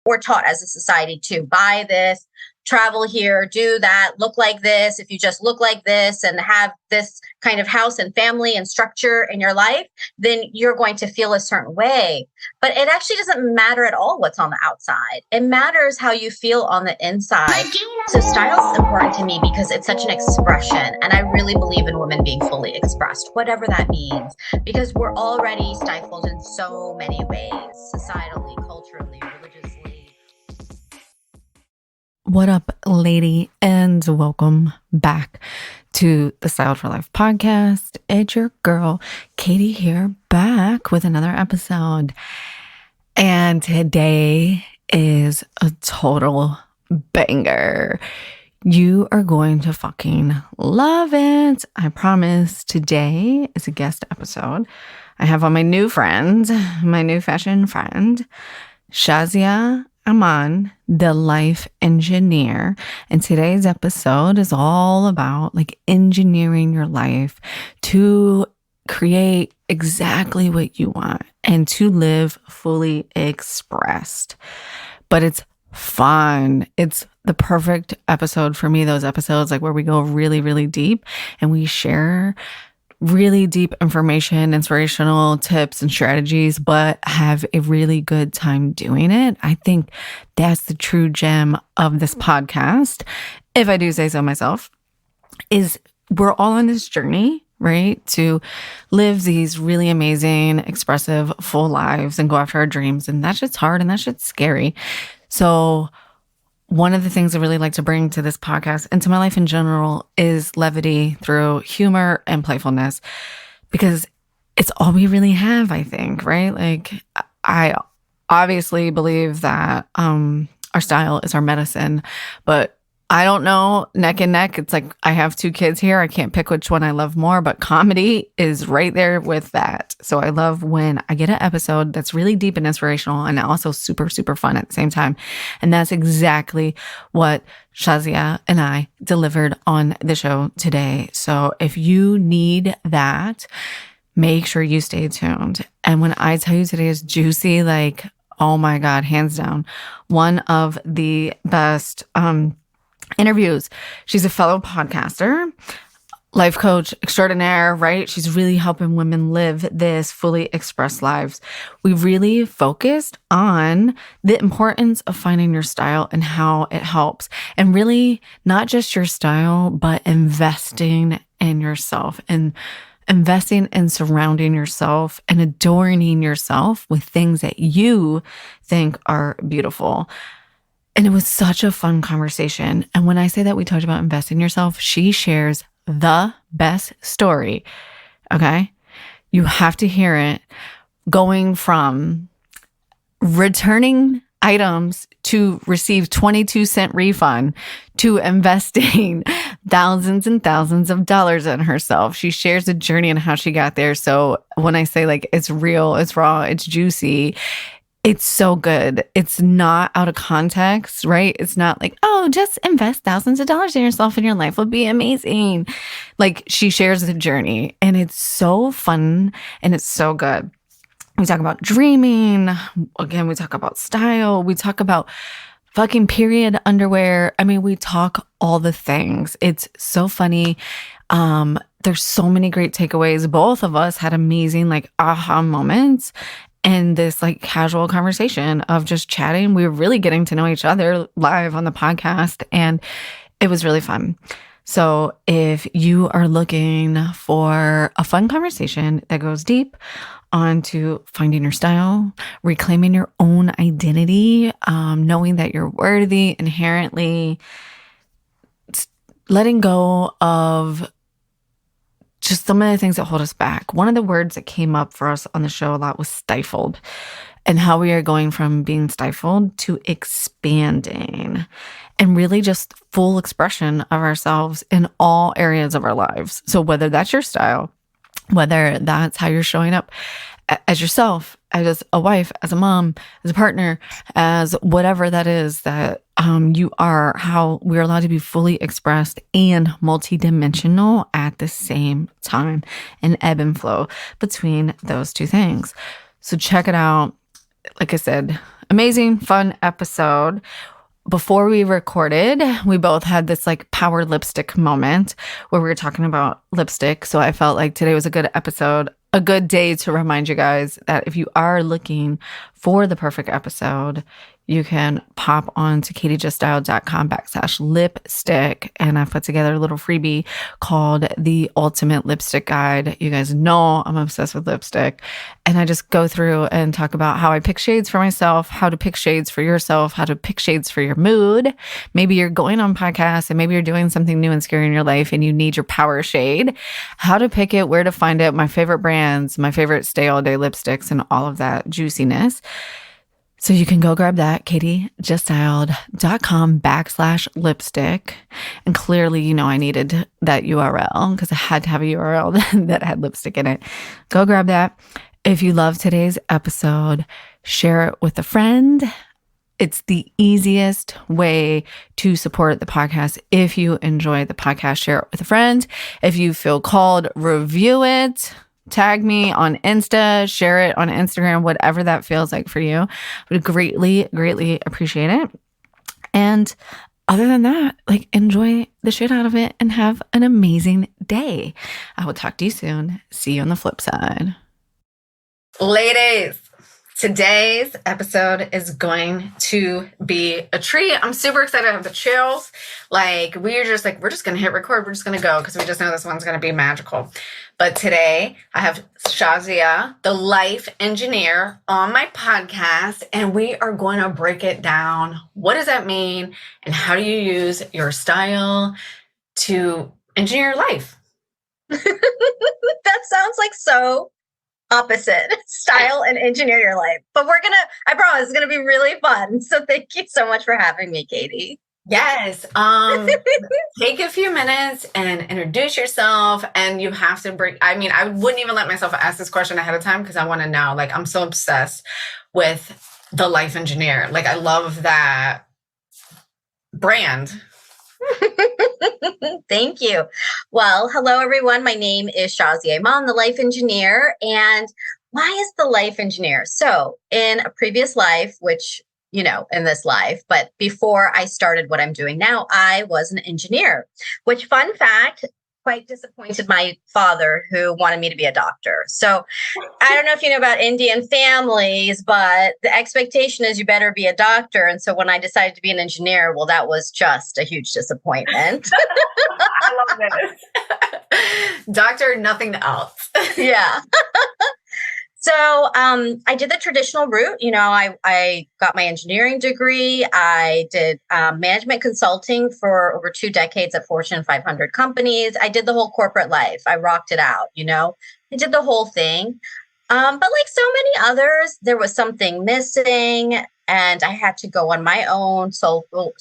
we're taught as a society to buy this, travel here, do that, look like this. If you just look like this and have this kind of house and family and structure in your life, then you're going to feel a certain way. But it actually doesn't matter at all what's on the outside. It matters how you feel on the inside. So style is important to me because it's such an expression. And I really believe in women being fully expressed, whatever that means, because we're already stifled in so many ways, societally, culturally, religiously. What up, lady, and welcome back to the Style for Life podcast. It's your girl, Katie, here, back with another episode. And today is a total banger. You are going to fucking love it. I promise. Today is a guest episode. I have on my new friend, my new fashion friend, Shazia Imam, the life engineer. And today's episode is all about engineering your life to create exactly what you want and to live fully expressed. But it's fun. It's the perfect episode for me. Those episodes where we go really, really deep and we share really deep information, inspirational tips and strategies, but have a really good time doing it. I think that's the true gem of this podcast, if I do say so myself, is we're all on this journey, right? To live these really amazing, expressive, full lives and go after our dreams. And that shit's hard and that shit's scary. So one of the things I really like to bring to this podcast and to my life in general is levity through humor and playfulness, because it's all we really have, I think, right? I obviously believe that our style is our medicine, but I don't know, neck and neck. It's I have two kids here. I can't pick which one I love more, but comedy is right there with that. So I love when I get an episode that's really deep and inspirational and also super, super fun at the same time. And that's exactly what Shazia and I delivered on the show today. So if you need that, make sure you stay tuned. And when I tell you today is juicy, oh my God, hands down, one of the best interviews. She's a fellow podcaster, life coach extraordinaire, right? She's really helping women live this fully expressed lives. We really focused on the importance of finding your style and how it helps. And really not just your style, but investing in yourself and investing in surrounding yourself and adorning yourself with things that you think are beautiful. And it was such a fun conversation. And when I say that we talked about investing in yourself, she shares the best story. Okay? You have to hear it. Going from returning items to receive 22-cent refund to investing thousands and thousands of dollars in herself. She shares a journey and how she got there. So when I say it's real, it's raw, it's juicy, it's so good. It's not out of context, right? It's not oh, just invest thousands of dollars in yourself and your life will be amazing. She shares the journey and it's so fun and it's so good. We talk about dreaming. Again, we talk about style. We talk about fucking period underwear. I mean, we talk all the things. It's so funny. There's so many great takeaways. Both of us had amazing aha moments. And this casual conversation of just chatting. We were really getting to know each other live on the podcast, and it was really fun. So if you are looking for a fun conversation that goes deep onto finding your style, reclaiming your own identity, knowing that you're worthy inherently, letting go of just some of the things that hold us back. One of the words that came up for us on the show a lot was stifled, and how we are going from being stifled to expanding and really just full expression of ourselves in all areas of our lives. So whether that's your style, whether that's how you're showing up as yourself, as a wife, as a mom, as a partner, as whatever that is that you are, how we're allowed to be fully expressed and multidimensional at the same time, and ebb and flow between those two things. So check it out. Like I said, amazing, fun episode. Before we recorded, we both had this like power lipstick moment where we were talking about lipstick. So I felt like today was a good episode, a good day to remind you guys that if you are looking for the perfect episode, you can pop on to katiejuststyle.com/lipstick. And I've put together a little freebie called the Ultimate Lipstick Guide. You guys know I'm obsessed with lipstick. And I just go through and talk about how I pick shades for myself, how to pick shades for yourself, how to pick shades for your mood. Maybe you're going on podcasts and maybe you're doing something new and scary in your life and you need your power shade. How to pick it, where to find it, my favorite brands, my favorite stay all day lipsticks, and all of that juiciness. So you can go grab that, katiejuststyle.com/lipstick. And clearly, you know, I needed that URL because I had to have a URL that had lipstick in it. Go grab that. If you love today's episode, share it with a friend. It's the easiest way to support the podcast. If you enjoy the podcast, share it with a friend. If you feel called, review it. Tag me on Insta, share it on Instagram, whatever that feels like for you. I would greatly, greatly appreciate it. And other than that, like, enjoy the shit out of it and have an amazing day. I will talk to you soon. See you on the flip side. Ladies, today's episode is going to be a treat. I'm super excited. I have the chills. Like, we're just going to hit record. We're just going to go because we just know this one's going to be magical. But today I have Shazia, the life engineer, on my podcast, and we are going to break it down. What does that mean? And how do you use your style to engineer your life? That sounds like so opposite. Style and engineer your life. But I promise it's going to be really fun. So thank you so much for having me, Katie. Yes. Take a few minutes and introduce yourself. And you have to I wouldn't even let myself ask this question ahead of time because I want to know. Like, I'm so obsessed with the life engineer. Like, I love that brand. Thank you. Well, hello, everyone. My name is Shazia Imam, the life engineer. And why is the life engineer? So in a previous life, which in this life, but before I started what I'm doing now, I was an engineer, which, fun fact, quite disappointed my father, who wanted me to be a doctor. So I don't know if you know about Indian families, but the expectation is you better be a doctor. And so when I decided to be an engineer, well, that was just a huge disappointment. I love this. Doctor, nothing else. Yeah. So I did the traditional route. I got my engineering degree. I did management consulting for over 2 decades at Fortune 500 companies. I did the whole corporate life. I rocked it out, I did the whole thing. But like so many others, there was something missing. And I had to go on my own soulful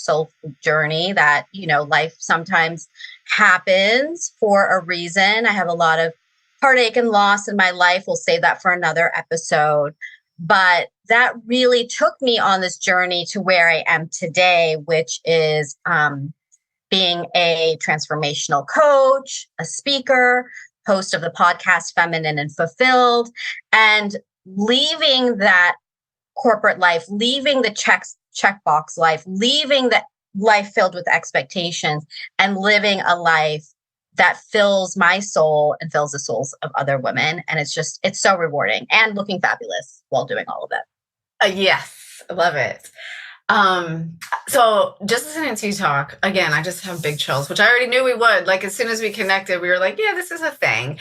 journey that, life sometimes happens for a reason. I have a lot of heartache and loss in my life. We'll save that for another episode. But that really took me on this journey to where I am today, which is being a transformational coach, a speaker, host of the podcast Feminine and Fulfilled, and leaving that corporate life, leaving the checkbox life, leaving the life filled with expectations, and living a life that fills my soul and fills the souls of other women. And it's so rewarding and looking fabulous while doing all of that. Yes, I love it. So just listening to you talk, again, I just have big chills, which I already knew we would. Like, as soon as we connected, we were like, yeah, this is a thing.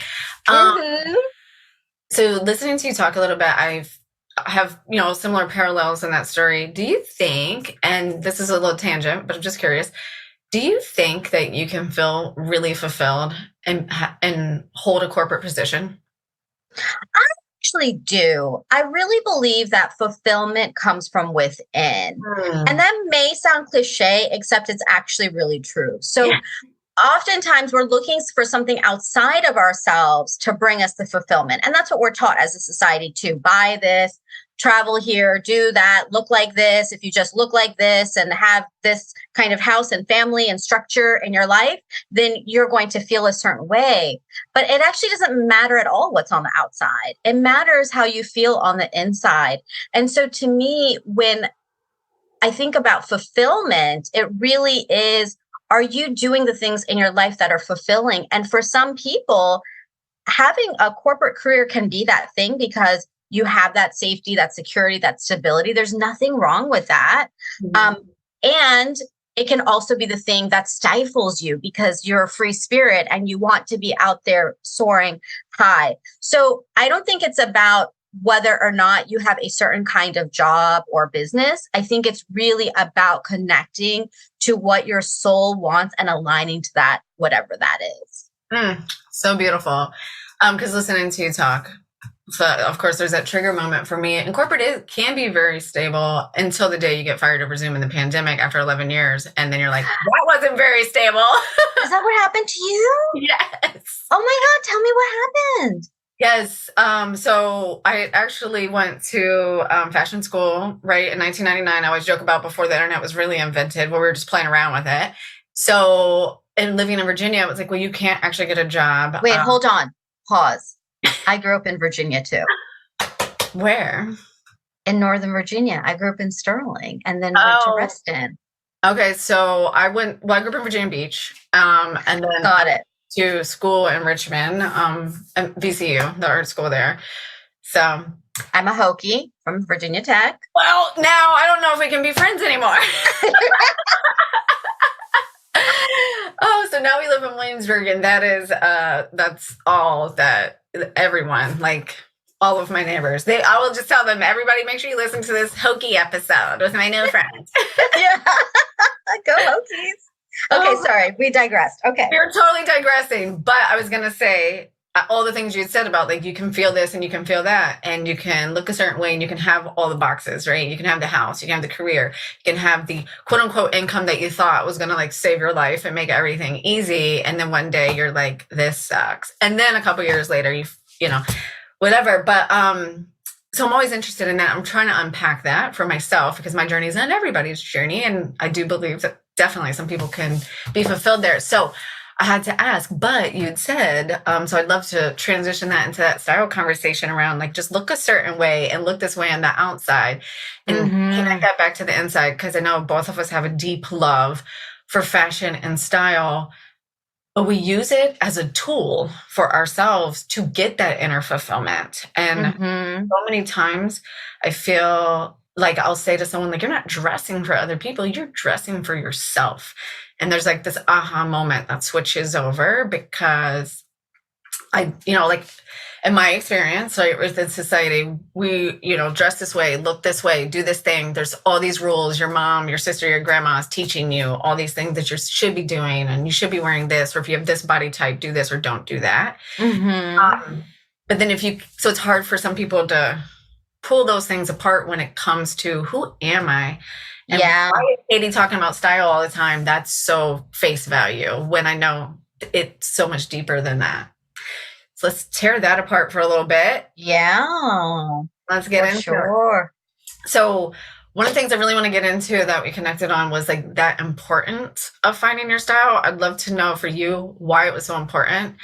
So listening to you talk a little bit, I have, similar parallels in that story. Do you think, and this is a little tangent, but I'm just curious, do you think that you can feel really fulfilled and hold a corporate position? I actually do. I really believe that fulfillment comes from within. And that may sound cliche, except it's actually really true. So oftentimes we're looking for something outside of ourselves to bring us the fulfillment. And that's what we're taught as a society too. Buy this, travel here, do that, look like this, if you just look like this and have this kind of house and family and structure in your life, then you're going to feel a certain way. But it actually doesn't matter at all what's on the outside. It matters how you feel on the inside. And so to me, when I think about fulfillment, it really is, are you doing the things in your life that are fulfilling? And for some people, having a corporate career can be that thing because you have that safety, that security, that stability. There's nothing wrong with that. And it can also be the thing that stifles you because you're a free spirit and you want to be out there soaring high. So I don't think it's about whether or not you have a certain kind of job or business. I think it's really about connecting to what your soul wants and aligning to that, whatever that is. So beautiful. Because listening to you talk, so of course there's that trigger moment for me. And corporate can be very stable until the day you get fired over Zoom in the pandemic after 11 years. And then you're like, that wasn't very stable. Is that what happened to you? Yes. Oh my God, tell me what happened. Yes. So I actually went to fashion school, right, in 1999. I always joke about before the internet was really invented, where we were just playing around with it. So, and living in Virginia, it was like, well, you can't actually get a job. Wait, hold on. Pause. I grew up in Virginia too. Where? In Northern Virginia. I grew up in Sterling and then went to Reston. Okay. So I grew up in Virginia Beach. And then Got it. To school in Richmond, and VCU, the art school there. So I'm a Hokie from Virginia Tech. Well, now I don't know if we can be friends anymore. Oh, so now we live in Williamsburg, and that is that's all that everyone, like all of my neighbors, I will just tell them, everybody, make sure you listen to this Hokie episode with my new friends. Yeah, go Hokies. Okay, sorry, we digressed. Okay. We were totally digressing, but I was going to say all the things you had said about, like, you can feel this and you can feel that, and you can look a certain way and you can have all the boxes, right? You can have the house, you can have the career, you can have the quote unquote income that you thought was going to like save your life and make everything easy. And then one day you're like, this sucks. And then a couple years later, you know, whatever. But, so I'm always interested in that. I'm trying to unpack that for myself because my journey is not everybody's journey. And I do believe that definitely some people can be fulfilled there. So I had to ask, but you'd said, so I'd love to transition that into that style conversation around, like, just look a certain way and look this way on the outside and connect that back to the inside. Because I know both of us have a deep love for fashion and style, but we use it as a tool for ourselves to get that inner fulfillment. And so many times I feel like I'll say to someone, like, you're not dressing for other people, you're dressing for yourself. And there's like this aha moment that switches over because like in my experience, right, within society, we, dress this way, look this way, do this thing. There's all these rules. Your mom, your sister, your grandma is teaching you all these things that you should be doing, and you should be wearing this, or if you have this body type, do this or don't do that. But then so it's hard for some people to pull those things apart when it comes to who am I? And why is Katie talking about style all the time? That's so face value when I know it's so much deeper than that. So let's tear that apart for a little bit. Yeah. Let's get into it. So one of the things I really want to get into that we connected on was like that importance of finding your style. I'd love to know for you why it was so important.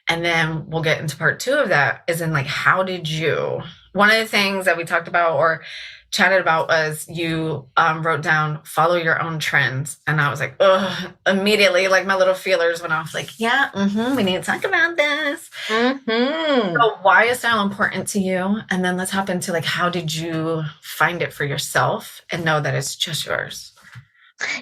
And then we'll get into part 2 of that, is in like, how did you, one of the things that we talked about or chatted about was you wrote down, follow your own trends. And I was like, ugh, immediately, like my little feelers went off, like, yeah, we need to talk about this. So why is style important to you? And then let's hop into like, how did you find it for yourself and know that it's just yours?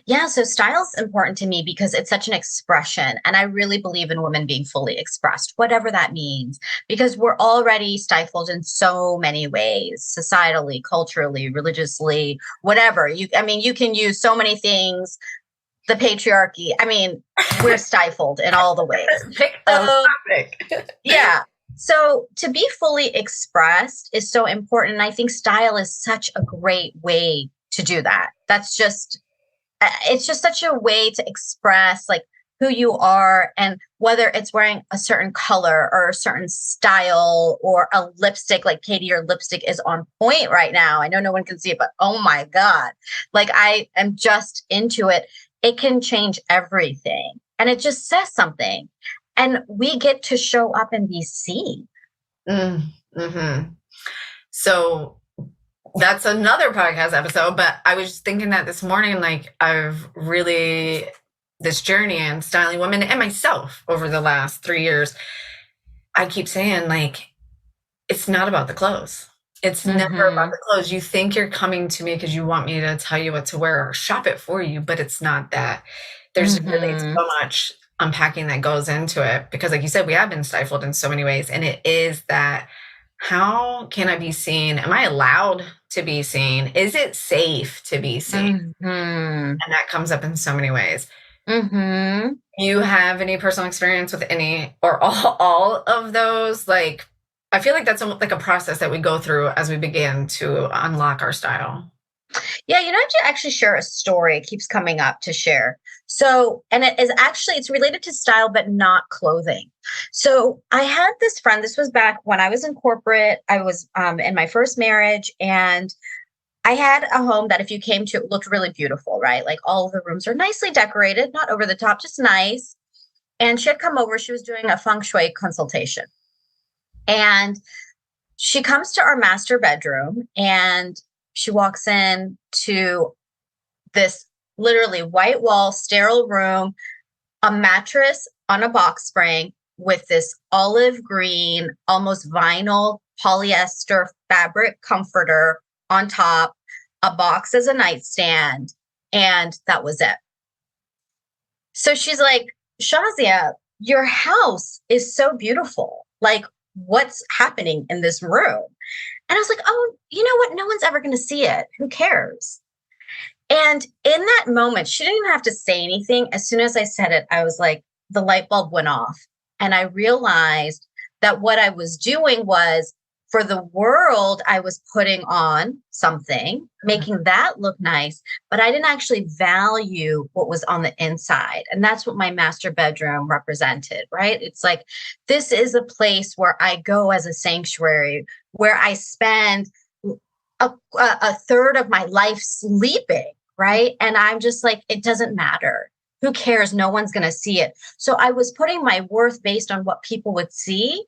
Yeah, so style is important to me because it's such an expression. And I really believe in women being fully expressed, whatever that means, because we're already stifled in so many ways, societally, culturally, religiously, whatever. You can use so many things, the patriarchy. I mean, we're stifled in all the ways. Pick the topic. Yeah. So to be fully expressed is so important. And I think style is such a great way to do that. It's just such a way to express like who you are, and whether it's wearing a certain color or a certain style or a lipstick. Like Katie, your lipstick is on point right now. I know no one can see it, but oh my God. Like I am just into it. It can change everything. And it just says something. And we get to show up and be seen. Mm-hmm. So that's another podcast episode, but I was just thinking that this morning, like I've really, this journey in styling women and myself over the last 3 years, I keep saying like, it's not about the clothes. It's never about the clothes. You think you're coming to me because you want me to tell you what to wear or shop it for you, but it's not that. There's really so much unpacking that goes into it because like you said, we have been stifled in so many ways. And it is that, how can I be seen? Am I allowed to be seen? Is it safe to be seen? And that comes up in so many ways. You have any personal experience with any or all of those? Like, I feel like that's like a process that we go through as we begin to unlock our style. Yeah, I have to actually share a story. It keeps coming up to share. So, and it is actually, it's related to style, but not clothing. So I had this friend, this was back when I was in corporate. I was in my first marriage, and I had a home that if you came to, it looked really beautiful, right? Like all of the rooms are nicely decorated, not over the top, just nice. And she had come over, she was doing a feng shui consultation. And she comes to our master bedroom and she walks in to this literally white wall, sterile room, a mattress on a box spring with this olive green, almost vinyl polyester fabric comforter on top, a box as a nightstand, and that was it. So she's like, Shazia, your house is so beautiful. Like, what's happening in this room? And I was like, oh, you know what? No one's ever going to see it. Who cares? And in that moment, she didn't even have to say anything. As soon as I said it, I was like, the light bulb went off. And I realized that what I was doing was, for the world, I was putting on something, making that look nice, but I didn't actually value what was on the inside. And that's what my master bedroom represented, right? It's like, this is a place where I go as a sanctuary, where I spend a third of my life sleeping, right? And I'm just like, it doesn't matter. Who cares? No one's going to see it. So I was putting my worth based on what people would see.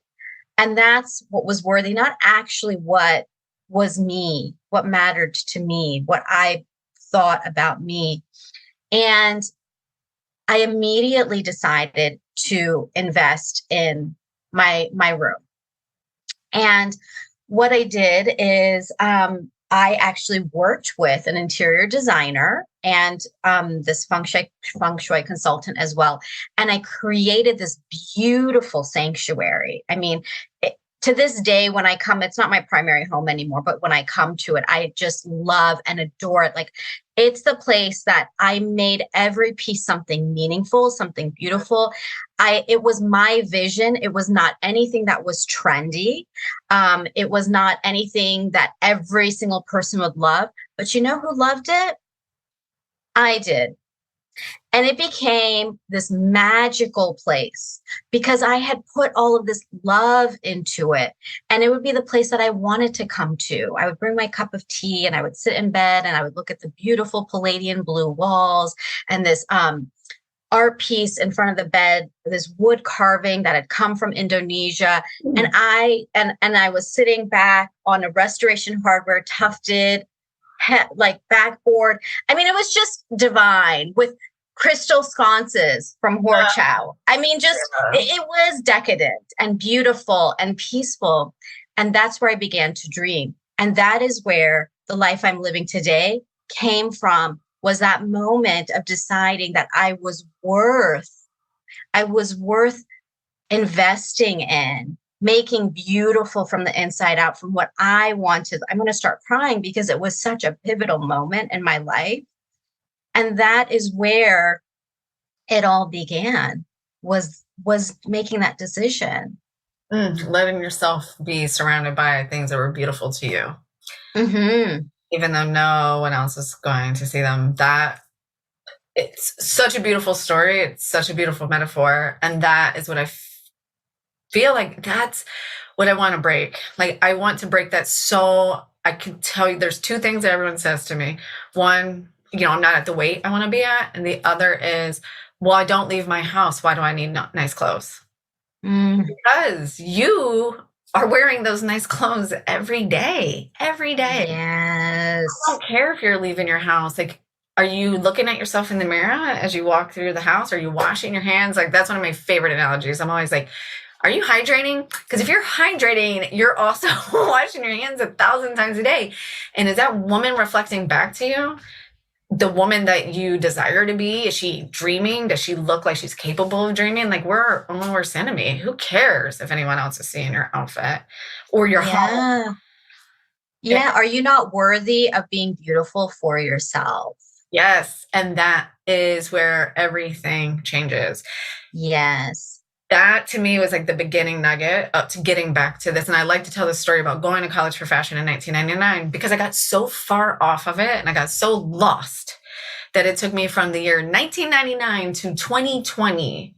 And that's what was worthy, not actually what was me, what mattered to me, what I thought about me. And I immediately decided to invest in my room. And what I did is I actually worked with an interior designer and this feng shui consultant as well. And I created this beautiful sanctuary. I mean, to this day, when I come, it's not my primary home anymore, but when I come to it, I just love and adore it. Like, it's the place that I made every piece something meaningful, something beautiful. It was my vision. It was not anything that was trendy. It was not anything that every single person would love. But you know who loved it? I did. And it became this magical place because I had put all of this love into it. And it would be the place that I wanted to come to. I would bring my cup of tea and I would sit in bed and I would look at the beautiful Palladian blue walls and this art piece in front of the bed, this wood carving that had come from Indonesia. And I was sitting back on a Restoration Hardware tufted like backboard. I mean, it was just divine with crystal sconces from Horchow. I mean, just it was decadent and beautiful and peaceful. And that's where I began to dream. And that is where the life I'm living today came from, was that moment of deciding that I was worth investing in, making beautiful from the inside out, from what I wanted. I'm going to start crying because it was such a pivotal moment in my life. And that is where it all began, was making that decision. Letting yourself be surrounded by things that were beautiful to you. Even though no one else is going to see them. That It's such a beautiful story. It's such a beautiful metaphor. And that is what I feel like that's what I want to break. Like, I want to break that. So I can tell you there's two things that everyone says to me. One, I'm not at the weight I want to be at. And the other is, well, I don't leave my house. Why do I need nice clothes? Because you are wearing those nice clothes every day. Yes. I don't care if you're leaving your house. Like, are you looking at yourself in the mirror as you walk through the house? Are you washing your hands? Like, that's one of my favorite analogies. I'm always like, are you hydrating? Because if you're hydrating, you're also washing your hands 1,000 times a day. And is that woman reflecting back to you? The woman that you desire to be? Is she dreaming? Does she look like she's capable of dreaming? Like, we're our own worst enemy. Who cares if anyone else is seeing your outfit or your home? Yeah. Are you not worthy of being beautiful for yourself? Yes. And that is where everything changes. Yes. That to me was like the beginning nugget up to getting back to this. And I like to tell this story about going to college for fashion in 1999 because I got so far off of it and I got so lost that it took me from the year 1999 to 2020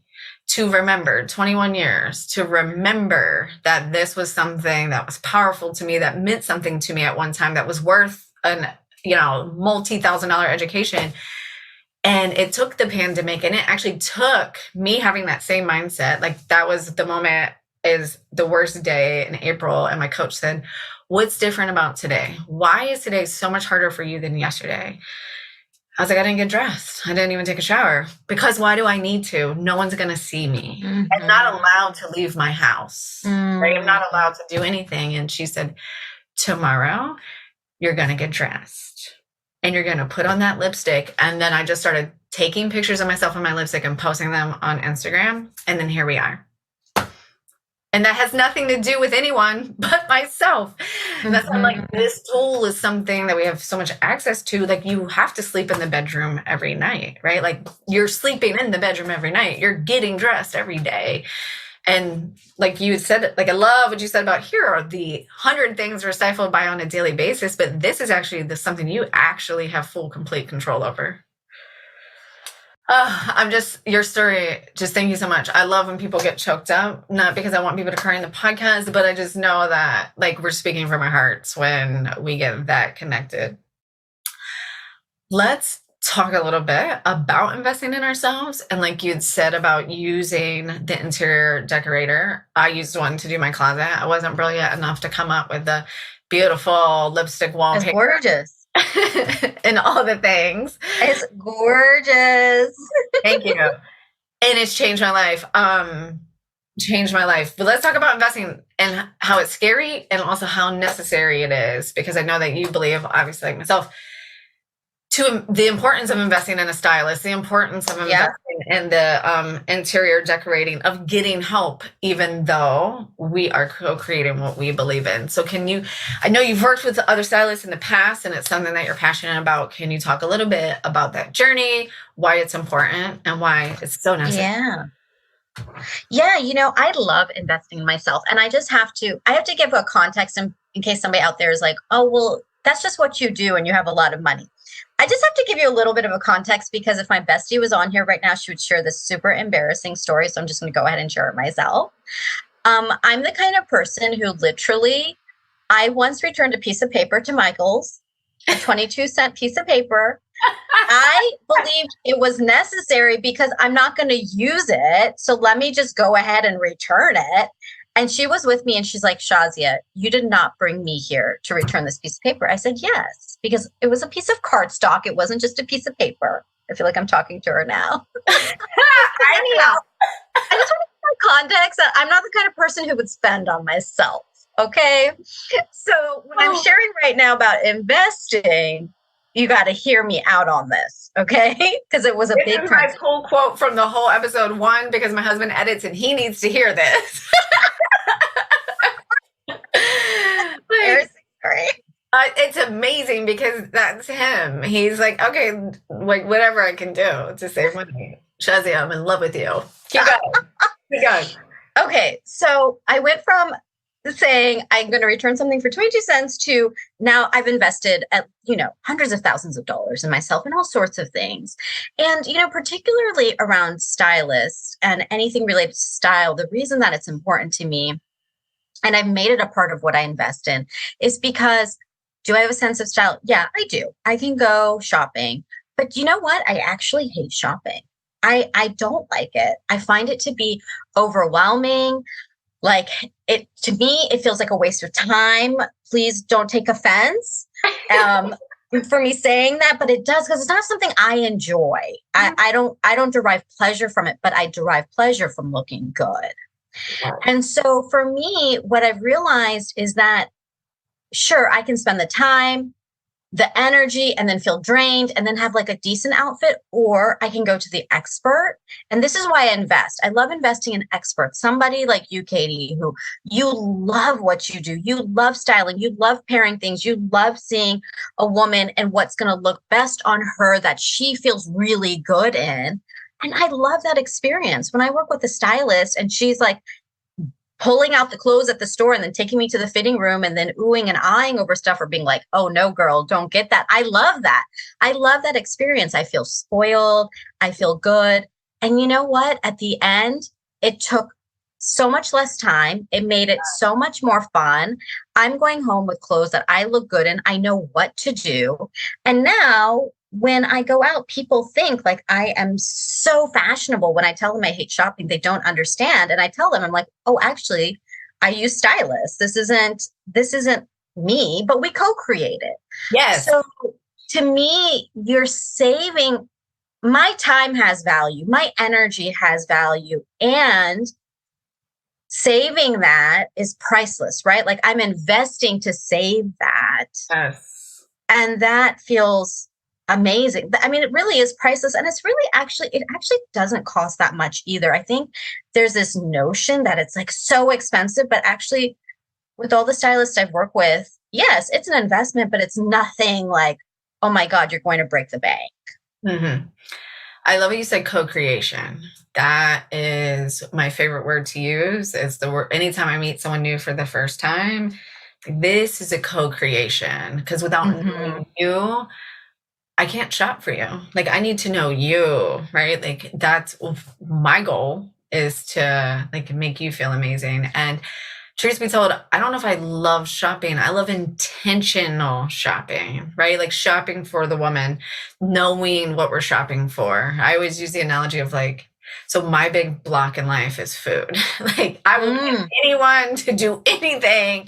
to remember 21 years to remember that this was something that was powerful to me, that meant something to me at one time, that was worth an multi-$1,000 education. And it took the pandemic, and it actually took me having that same mindset. Like, that was the moment, is the worst day in April. And my coach said, what's different about today? Why is today so much harder for you than yesterday? I was like, I didn't get dressed. I didn't even take a shower. Because why do I need to? No one's going to see me. I'm not allowed to leave my house. Right? I'm not allowed to do anything. And she said, tomorrow, you're going to get dressed and you're going to put on that lipstick. And then I just started taking pictures of myself in my lipstick and posting them on Instagram. And then here we are. And that has nothing to do with anyone but myself. And that's why I'm like, this tool is something that we have so much access to. Like, you have to sleep in the bedroom every night, right? Like, you're sleeping in the bedroom every night. You're getting dressed every day. And like you said, like, I love what you said about here are the 100 things we're stifled by on a daily basis. But this is actually something you actually have full, complete control over. Your story, just thank you so much. I love when people get choked up, not because I want people to cry in the podcast, but I just know that, like, we're speaking from our hearts when we get that connected. Let's talk a little bit about investing in ourselves. And like you'd said about using the interior decorator, I used one to do my closet. I wasn't brilliant enough to come up with the beautiful lipstick wallpaper. It's gorgeous. And all the things. It's gorgeous. Thank you. And it's changed my life. But let's talk about investing and how it's scary and also how necessary it is, because I know that you believe, obviously, like myself, to the importance of investing in a stylist, the importance of investing in the interior decorating, of getting help, even though we are co-creating what we believe in. So I know you've worked with other stylists in the past and it's something that you're passionate about. Can you talk a little bit about that journey, why it's important and why it's so necessary? Yeah. I love investing in myself, and I have to give a context in case somebody out there is like, oh, well, that's just what you do and you have a lot of money. I just have to give you a little bit of a context, because if my bestie was on here right now, she would share this super embarrassing story. So I'm just going to go ahead and share it myself. I'm the kind of person who literally, I once returned a piece of paper to Michael's, a 22-cent piece of paper. I believed it was necessary because I'm not going to use it. So let me just go ahead and return it. And she was with me and she's like, Shazia, you did not bring me here to return this piece of paper. I said, yes, because it was a piece of cardstock. It wasn't just a piece of paper. I feel like I'm talking to her now. Anyhow, I just want to give my context that I'm not the kind of person who would spend on myself. Okay. So when I'm sharing right now about investing, you got to hear me out on this. Okay. Because it was a big This is my cool quote from the whole episode 1, because my husband edits and he needs to hear this. It's amazing because that's him. He's like, okay, like, whatever I can do to save money. Shazia, I'm in love with you. Keep going. Okay. So I went from saying I'm going to return something for 22 cents to now I've invested at, hundreds of thousands of dollars in myself and all sorts of things. And, particularly around stylists and anything related to style, the reason that it's important to me, and I've made it a part of what I invest in, is because do I have a sense of style? Yeah, I do. I can go shopping. But you know what? I actually hate shopping. I don't like it. I find it to be overwhelming. Like to me, it feels like a waste of time. Please don't take offense for me saying that, but it does because it's not something I enjoy. I don't derive pleasure from it, but I derive pleasure from looking good. Wow. And so for me, what I've realized is that sure, I can spend the time, the energy, and then feel drained and then have like a decent outfit, or I can go to the expert. And this is why I invest. I love investing in experts, somebody like you, Katie, who you love what you do. You love styling. You love pairing things. You love seeing a woman and what's going to look best on her that she feels really good in. And I love that experience. When I work with a stylist and she's like, pulling out the clothes at the store and then taking me to the fitting room and then oohing and eyeing over stuff or being like, oh no, girl, don't get that. I love that. I love that experience. I feel spoiled. I feel good. And you know what? At the end, it took so much less time. It made it so much more fun. I'm going home with clothes that I look good in. I know what to do. And now when I go out, people think like I am so fashionable. When I tell them I hate shopping, they don't understand. And I tell them, I'm like, oh, actually, I use stylists. This isn't me, but we co-create it. Yes. So to me, you're saving, my time has value, my energy has value, and saving that is priceless, right? Like I'm investing to save that. Yes. And that feels amazing. I mean, it really is priceless. And it's really it actually doesn't cost that much either. I think there's this notion that it's like so expensive, but actually with all the stylists I've worked with, yes, it's an investment, but it's nothing like, oh my God, you're going to break the bank. Mm-hmm. I love what you said, co-creation. That is my favorite word to use. Is the word anytime I meet someone new for the first time, this is a co-creation, because without knowing you, I can't shop for you. Like I need to know you, right? Like that's my goal, is to like make you feel amazing. And truth be told, I don't know if I love shopping. I love intentional shopping, right? Like shopping for the woman, knowing what we're shopping for. I always use the analogy of like, so my big block in life is food. Like I will pay anyone to do anything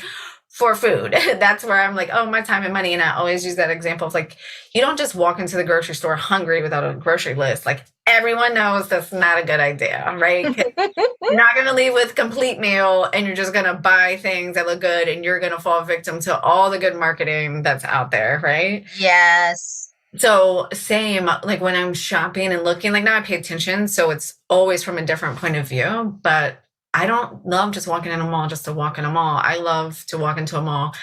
for food. That's where I'm like, oh, my time and money. And I always use that example of like, you don't just walk into the grocery store hungry without a grocery list. Like everyone knows that's not a good idea, right? You're not going to leave with complete meal and you're just going to buy things that look good and you're going to fall victim to all the good marketing that's out there, right? Yes. So same, like when I'm shopping and looking, like now I pay attention. So it's always from a different point of view, but I don't love just walking in a mall just to walk in a mall. I love to walk into a mall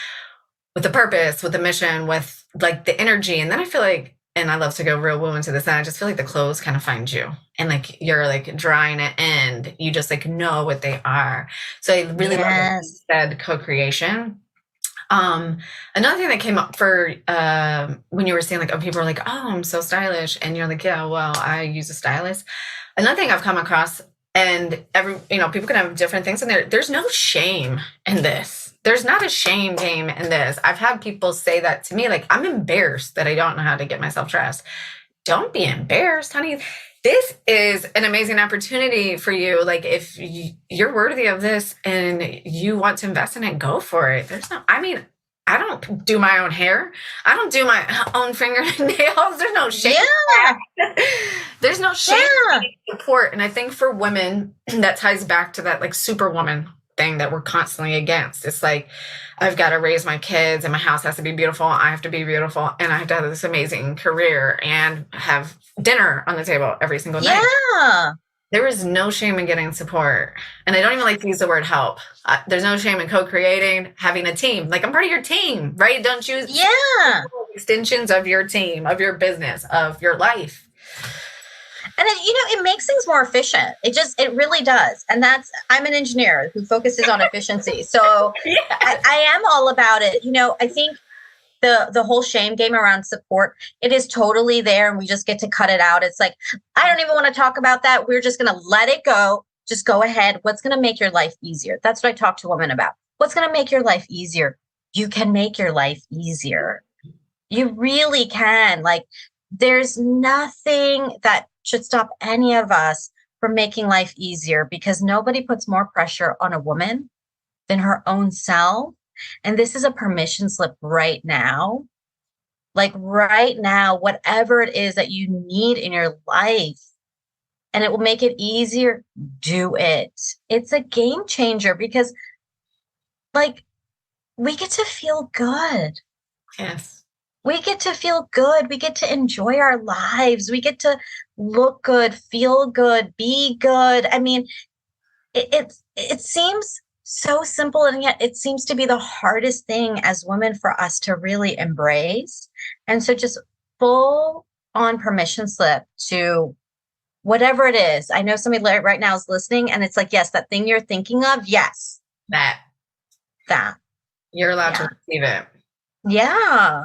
with a purpose, with a mission, with like the energy. And then I feel like, and I love to go real woo into this, and I just feel like the clothes kind of find you and like you're like drawing it in. You just like know what they are. So I really love that you said co-creation. Another thing that came up for when you were saying like, oh, people are like, oh, I'm so stylish. And you're like, yeah, well, I use a stylist. Another thing I've come across, and people can have different things in there. There's no shame in this. There's not a shame game in this. I've had people say that to me, like, I'm embarrassed that I don't know how to get myself dressed. Don't be embarrassed, honey. This is an amazing opportunity for you. Like if you're worthy of this and you want to invest in it, go for it. I don't do my own hair. I don't do my own fingernails. There's no shame. Yeah. There's no shame support. And I think for women, that ties back to that like superwoman thing that we're constantly against. It's like, I've got to raise my kids and my house has to be beautiful. I have to be beautiful. And I have to have this amazing career and have dinner on the table every single night. Yeah. There is no shame in getting support. And I don't even like to use the word help. There's no shame in co-creating, having a team. Like I'm part of your team, right? Don't choose extensions of your team, of your business, of your life. And it makes things more efficient. It really does. And I'm an engineer who focuses on efficiency. So Yes. I am all about it. I think the whole shame game around support, it is totally there, and we just get to cut it out. It's like, I don't even want to talk about that. We're just going to let it go. Just go ahead. What's going to make your life easier? That's what I talk to women about. What's going to make your life easier? You can make your life easier. You really can. Like, there's nothing that should stop any of us from making life easier, because nobody puts more pressure on a woman than her own self. And this is a permission slip right now. Like right now, whatever it is that you need in your life, and it will make it easier, do it. It's a game changer, because like, we get to feel good. Yes. We get to feel good. We get to enjoy our lives. We get to look good, feel good, be good. I mean, it seems so simple, and yet it seems to be the hardest thing as women for us to really embrace. And so just full on permission slip to whatever it is. I know somebody right now is listening, and it's like, yes, that thing you're thinking of. Yes. That. You're allowed to receive it. Yeah.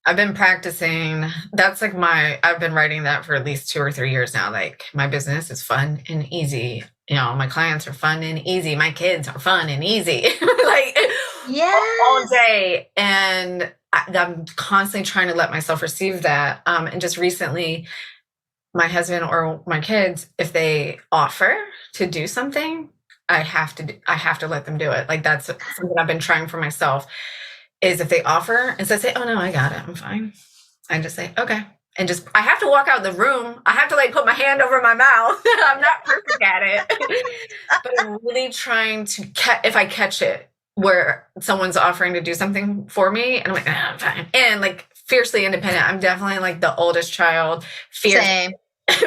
I've been practicing. That's like I've been writing that for at least 2 or 3 years now. Like, my business is fun and easy. My clients are fun and easy. My kids are fun and easy. Like, all day. And I'm constantly trying to let myself receive that. And just recently, my husband or my kids, if they offer to do something, I have to let them do it. Like, that's something I've been trying for myself. Is if they offer, instead of say, oh no, I got it, I'm fine, I just say, okay. And I have to walk out the room. I have to like put my hand over my mouth. I'm not perfect at it. But I'm really trying to if I catch it where someone's offering to do something for me, and I'm like, I'm fine. And like, fiercely independent. I'm definitely like the oldest child. Same.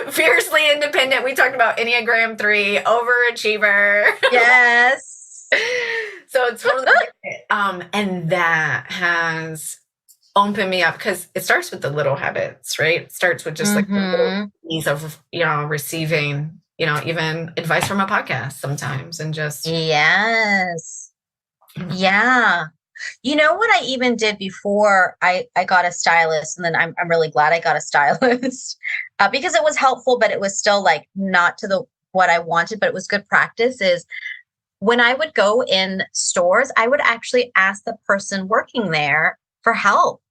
Fiercely independent. We talked about Enneagram 3, overachiever. Yes. So it's totally and that has opened me up, because it starts with the little habits, right? It starts with just like the little ease of, receiving, even advice from a podcast sometimes, and just. Yes. Yeah. You know what I even did before I got a stylist, and then I'm really glad I got a stylist because it was helpful, but it was still like not to what I wanted, but it was good practice, is when I would go in stores, I would actually ask the person working there for help.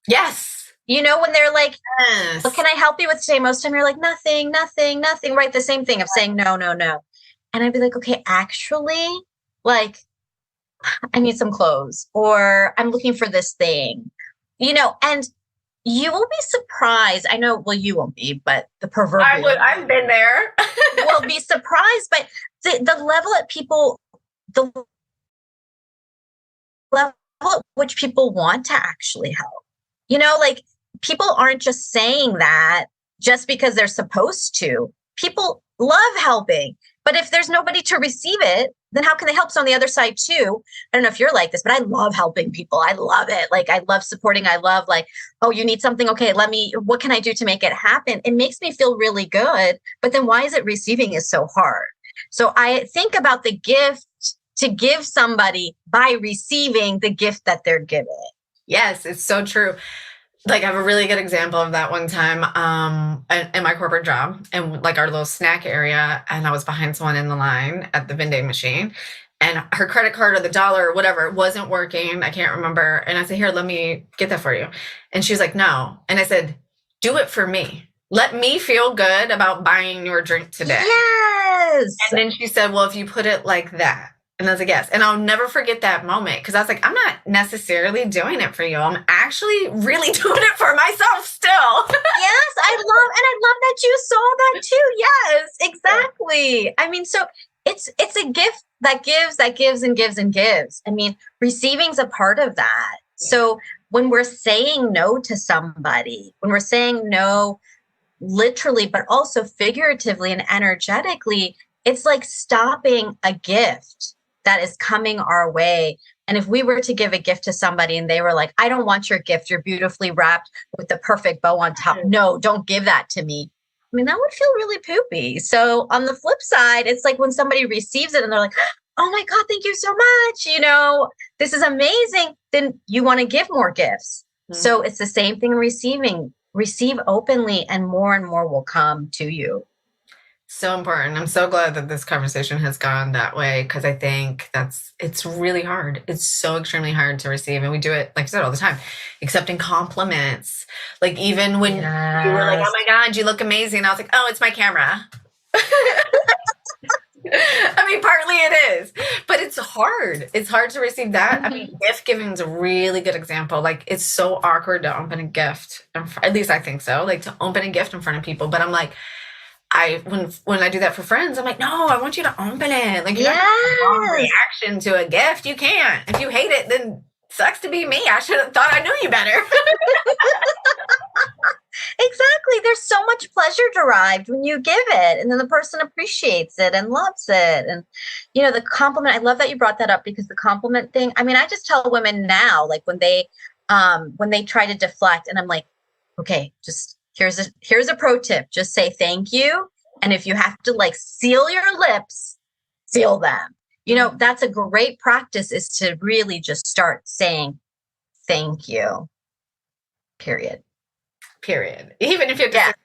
Yes. When they're like, yes. What can I help you with today? Most of the time you're like, nothing, right? The same thing of saying no. And I'd be like, okay, actually, like, I need some clothes, or I'm looking for this thing, and you will be surprised. I know, well, you won't be, but the proverbial. I've been there. Will be surprised by the level at people, the level at which people want to actually help. Like, people aren't just saying that just because they're supposed to. People love helping, but if there's nobody to receive it, then how can they help? So on the other side too, I don't know if you're like this, but I love helping people. I love it. Like, I love supporting. I love like, oh, you need something? Okay, what can I do to make it happen? It makes me feel really good. But then why is it receiving is so hard? So I think about the gift to give somebody by receiving the gift that they're giving. Yes, it's so true. Like, I have a really good example of that one time in my corporate job, and like our little snack area, and I was behind someone in the line at the vending machine, and her credit card or the dollar or whatever wasn't working. I can't remember. And I said, here, let me get that for you. And she was like, no. And I said, do it for me. Let me feel good about buying your drink today. Yes. And then she said, well, if you put it like that. And I was like, yes. And I'll never forget that moment, because I was like, I'm not necessarily doing it for you. I'm actually really doing it for myself still. Yes, I love that you saw that too. Yes, exactly. I mean, so it's a gift that gives and gives and gives. I mean, receiving's a part of that. So when we're saying no to somebody, when we're saying no literally, but also figuratively and energetically, it's like stopping a gift that is coming our way. And if we were to give a gift to somebody and they were like, I don't want your gift, you're beautifully wrapped with the perfect bow on top. No, don't give that to me. I mean, that would feel really poopy. So on the flip side, it's like when somebody receives it and they're like, oh my God, thank you so much. This is amazing. Then you want to give more gifts. Mm-hmm. So it's the same thing receiving. Receive openly and more will come to you. So important. I'm so glad that this conversation has gone that way, because I think it's really hard. It's so extremely hard to receive. And we do it, like I said, all the time, accepting compliments. Like even when you were like, oh my God, you look amazing. I was like, oh, it's my camera. I mean, partly it is, but it's hard. It's hard to receive that. Mm-hmm. I mean, gift giving is a really good example. Like it's so awkward to open a gift. At least I think so. Like to open a gift in front of people. But I'm like, when I do that for friends, I'm like, no, I want you to open it. Like, you have a wrong reaction to a gift. You can't. If you hate it, then sucks to be me. I should have thought I knew you better. Exactly. There's so much pleasure derived when you give it, and then the person appreciates it and loves it. And, the compliment, I love that you brought that up, because the compliment thing, I mean, I just tell women now, like when they try to deflect, and I'm like, okay, just here's a pro tip. Just say thank you. And if you have to like seal your lips, seal them. That's a great practice, is to really just start saying thank you. Period. Even if you have to,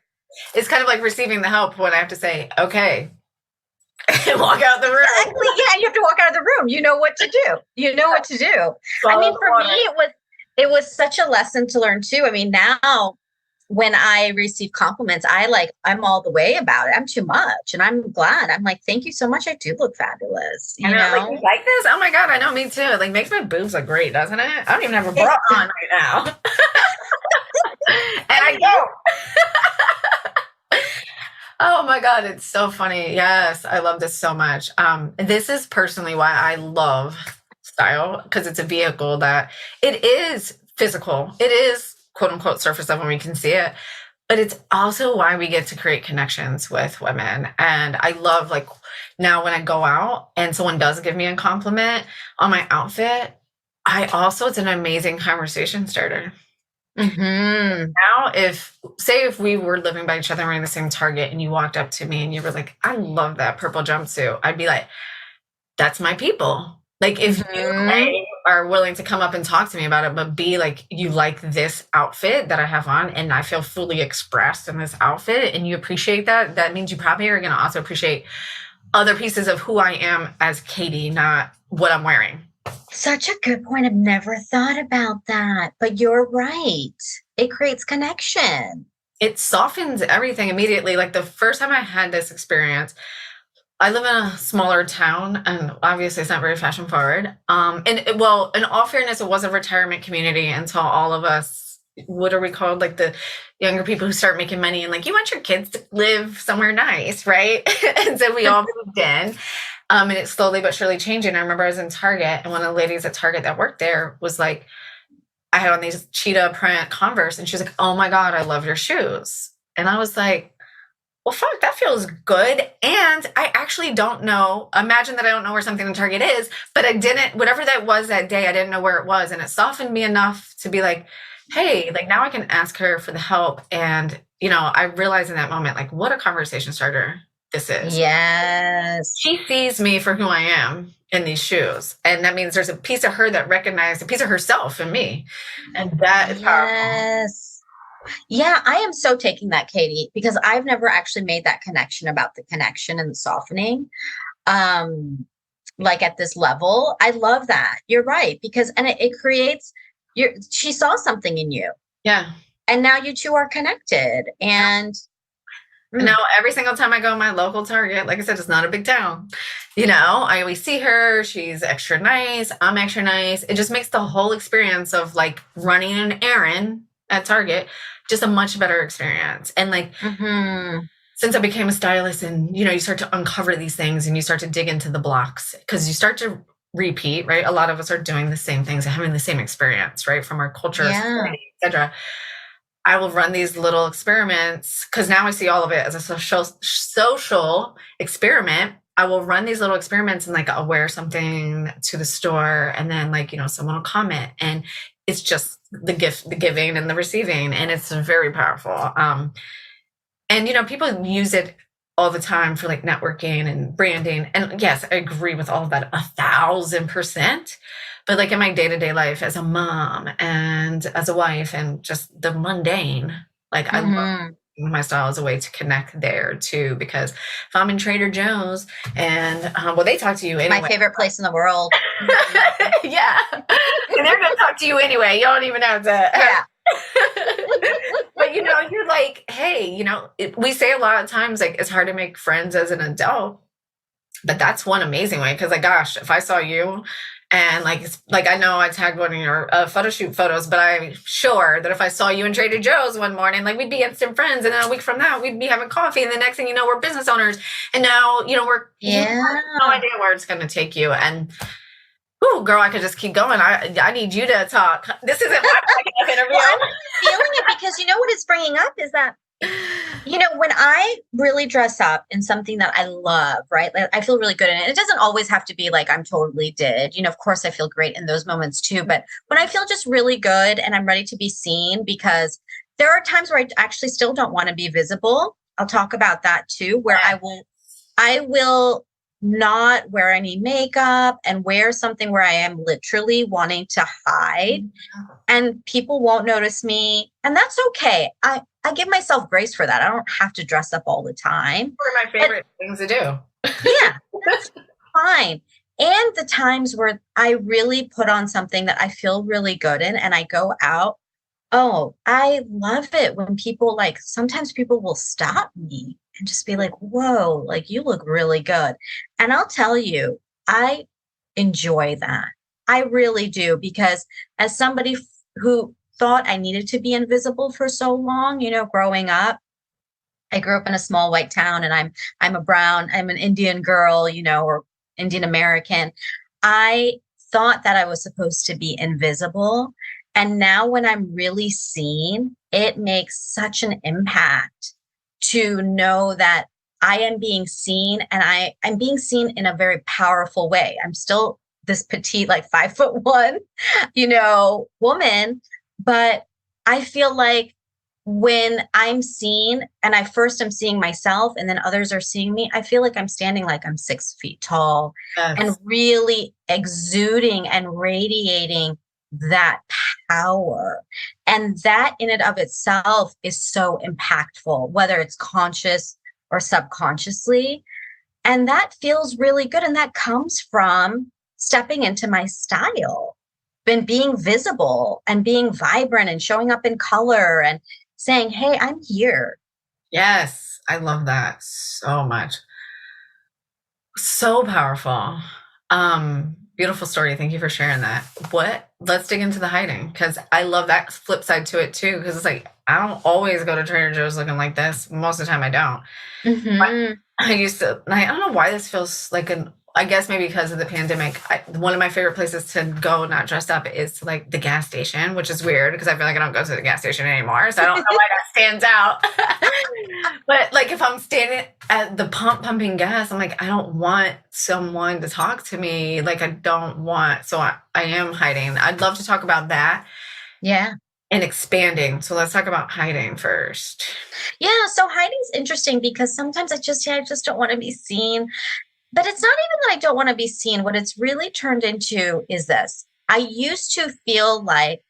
it's kind of like receiving the help when I have to say, okay, and walk out the room. Exactly. Yeah. You have to walk out of the room. You know what to do. I mean, for me, it was such a lesson to learn too. I mean, now when I receive compliments, I'm all the way about it. I'm too much. And I'm glad. I'm like, thank you so much. I do look fabulous. You know? Like, you like this? Oh my God. I know, me too. It like makes my boobs look great, doesn't it? I don't even have a bra on right now. And I don't. Oh my God. It's so funny. Yes. I love this so much. This is personally why I love style, because it's a vehicle that it is physical. It is quote unquote surface level when we can see it, but it's also why we get to create connections with women. And I love, like, now when I go out and someone does give me a compliment on my outfit, it's an amazing conversation starter. Mm-hmm. Now, if we were living by each other and we're in the same Target and you walked up to me and you were like, I love that purple jumpsuit, I'd be like, that's my people. Like if you are willing to come up and talk to me about it, but be like, you like this outfit that I have on and I feel fully expressed in this outfit and you appreciate that, that means you probably are going to also appreciate other pieces of who I am as Katie, not what I'm wearing. Such a good point. I've never thought about that, but you're right. It creates connection. It softens everything immediately. Like the first time I had this experience, I live in a smaller town, and obviously it's not very fashion forward. In all fairness, it was a retirement community until all of us, what are we called? Like the younger people who start making money and like, you want your kids to live somewhere nice, right? And so we all moved in. And it's slowly but surely changing. I remember I was in Target, and one of the ladies at Target that worked there was like, I had on these cheetah print Converse, and she was like, oh my God, I love your shoes. And I was like, well, fuck, that feels good. And I actually don't know. Imagine that I don't know where something in Target is, but whatever that was that day, I didn't know where it was. And it softened me enough to be like, hey, like now I can ask her for the help. And, I realized in that moment, like what a conversation starter this is. Yes. She sees me for who I am in these shoes. And that means there's a piece of her that recognized a piece of herself in me. And that is powerful. Yes. Yeah, I am so taking that, Katie, because I've never actually made that connection about the connection and the softening. Like at this level, I love that. You're right. Because, and it creates, she saw something in you. Yeah. And now you two are connected. And now every single time I go to my local Target, like I said, it's not a big town. I always see her. She's extra nice. I'm extra nice. It just makes the whole experience of like running an errand at Target just a much better experience. And like, since I became a stylist and, you start to uncover these things and you start to dig into the blocks because you start to repeat, right? A lot of us are doing the same things and having the same experience, right? From our culture, society, et cetera. I will run these little experiments because now I see all of it as a social experiment. I will run these little experiments and like, I'll wear something to the store and then like, someone will comment and it's just the giving and the receiving. And it's very powerful. And And, people use it all the time for like networking and branding. And yes, I agree with all of that 1,000%. But like in my day-to-day life as a mom and as a wife and just the mundane, like I love my style as a way to connect there too, because if I'm in Trader Joe's and well, they talk to you anyway. My favorite place in the world. Yeah. And they're going to talk to you anyway. You don't even have to. Yeah. But you're like, hey, we say a lot of times, like, it's hard to make friends as an adult, but that's one amazing way. Cause like, gosh, if I saw you and like, I know I tagged one of your photo shoot photos, but I'm sure that if I saw you in Trader Joe's one morning, like we'd be instant friends. And then a week from that, we'd be having coffee. And the next thing you know, we're business owners. And now, you have no idea where it's going to take you. And ooh, girl, I could just keep going. I need you to talk. This isn't my interview. Well, I'm feeling it because what it's bringing up is that, when I really dress up in something that I love, right? Like, I feel really good in it. It doesn't always have to be like I'm totally did. Of course I feel great in those moments too. But when I feel just really good and I'm ready to be seen, because there are times where I actually still don't want to be visible. I'll talk about that too, where I will not wear any makeup and wear something where I am literally wanting to hide and people won't notice me. And that's okay. I give myself grace for that. I don't have to dress up all the time. One of my favorite things to do. Yeah, that's fine. And the times where I really put on something that I feel really good in and I go out. Oh, I love it when people sometimes people will stop me and just be like, whoa, like you look really good. And I'll tell you, I enjoy that. I really do, because as somebody who thought I needed to be invisible for so long, growing up, I grew up in a small white town and I'm an Indian girl, or Indian American. I thought that I was supposed to be invisible. And now when I'm really seen, it makes such an impact to know that I am being seen, and I'm being seen in a very powerful way. I'm still this petite, like 5'1", woman, but I feel like when I'm seen and I'm seeing myself and then others are seeing me, I feel like I'm standing like I'm 6 feet tall and really exuding and radiating that power. And that in and of itself is so impactful, whether it's conscious or subconsciously. And that feels really good. And that comes from stepping into my style and being visible and being vibrant and showing up in color and saying, hey, I'm here. Yes, I love that so much. So powerful. Beautiful story. Thank you for sharing that. Let's dig into the hiding, because I love that flip side to it too. Because it's like, I don't always go to Trader Joe's looking like this. Most of the time I don't. I used to, I don't know why this feels like I guess maybe because of the pandemic, one of my favorite places to go not dressed up is to like the gas station, which is weird because I feel like I don't go to the gas station anymore. So I don't know why that stands out. But like if I'm standing at the pump pumping gas, I'm like, I don't want someone to talk to me. Like so I am hiding. I'd love to talk about that. Yeah. And expanding. So let's talk about hiding first. Yeah. So hiding's interesting because sometimes I just don't want to be seen. But it's not even that I don't want to be seen. What it's really turned into is this. I used to feel like,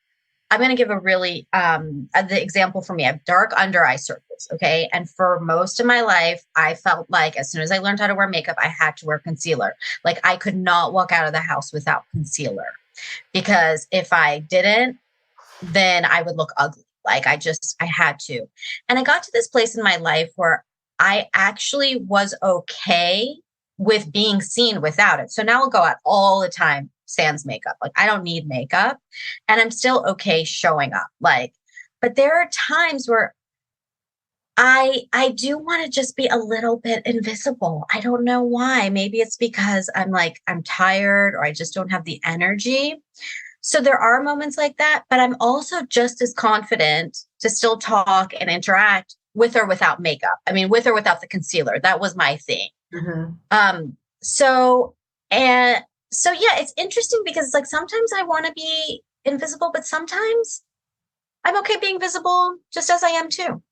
I'm going to give a really, the example for me. I have dark under eye circles. Okay. And for most of my life, I felt like as soon as I learned how to wear makeup, I had to wear concealer. Like I could not walk out of the house without concealer, because if I didn't, then I would look ugly. Like I had to. And I got to this place in my life where I actually was okay with being seen without it. So now I'll go out all the time, sans makeup. Like I don't need makeup and I'm still okay showing up. But there are times where I do want to just be a little bit invisible. I don't know why. Maybe it's because I'm tired or I just don't have the energy. So there are moments like that, but I'm also just as confident to still talk and interact with or without makeup. I mean, with or without the concealer. That was my thing. So yeah, it's interesting because it's like sometimes I want to be invisible, but sometimes I'm okay being visible just as I am too.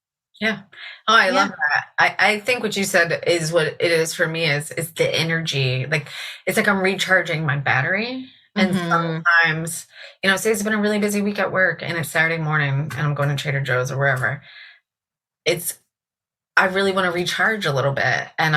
Yeah. Oh, I love that. I think what you said is what it is for me is the energy. Like it's like I'm recharging my battery. And sometimes, say it's been a really busy week at work and it's Saturday morning and I'm going to Trader Joe's or wherever. I really want to recharge a little bit. And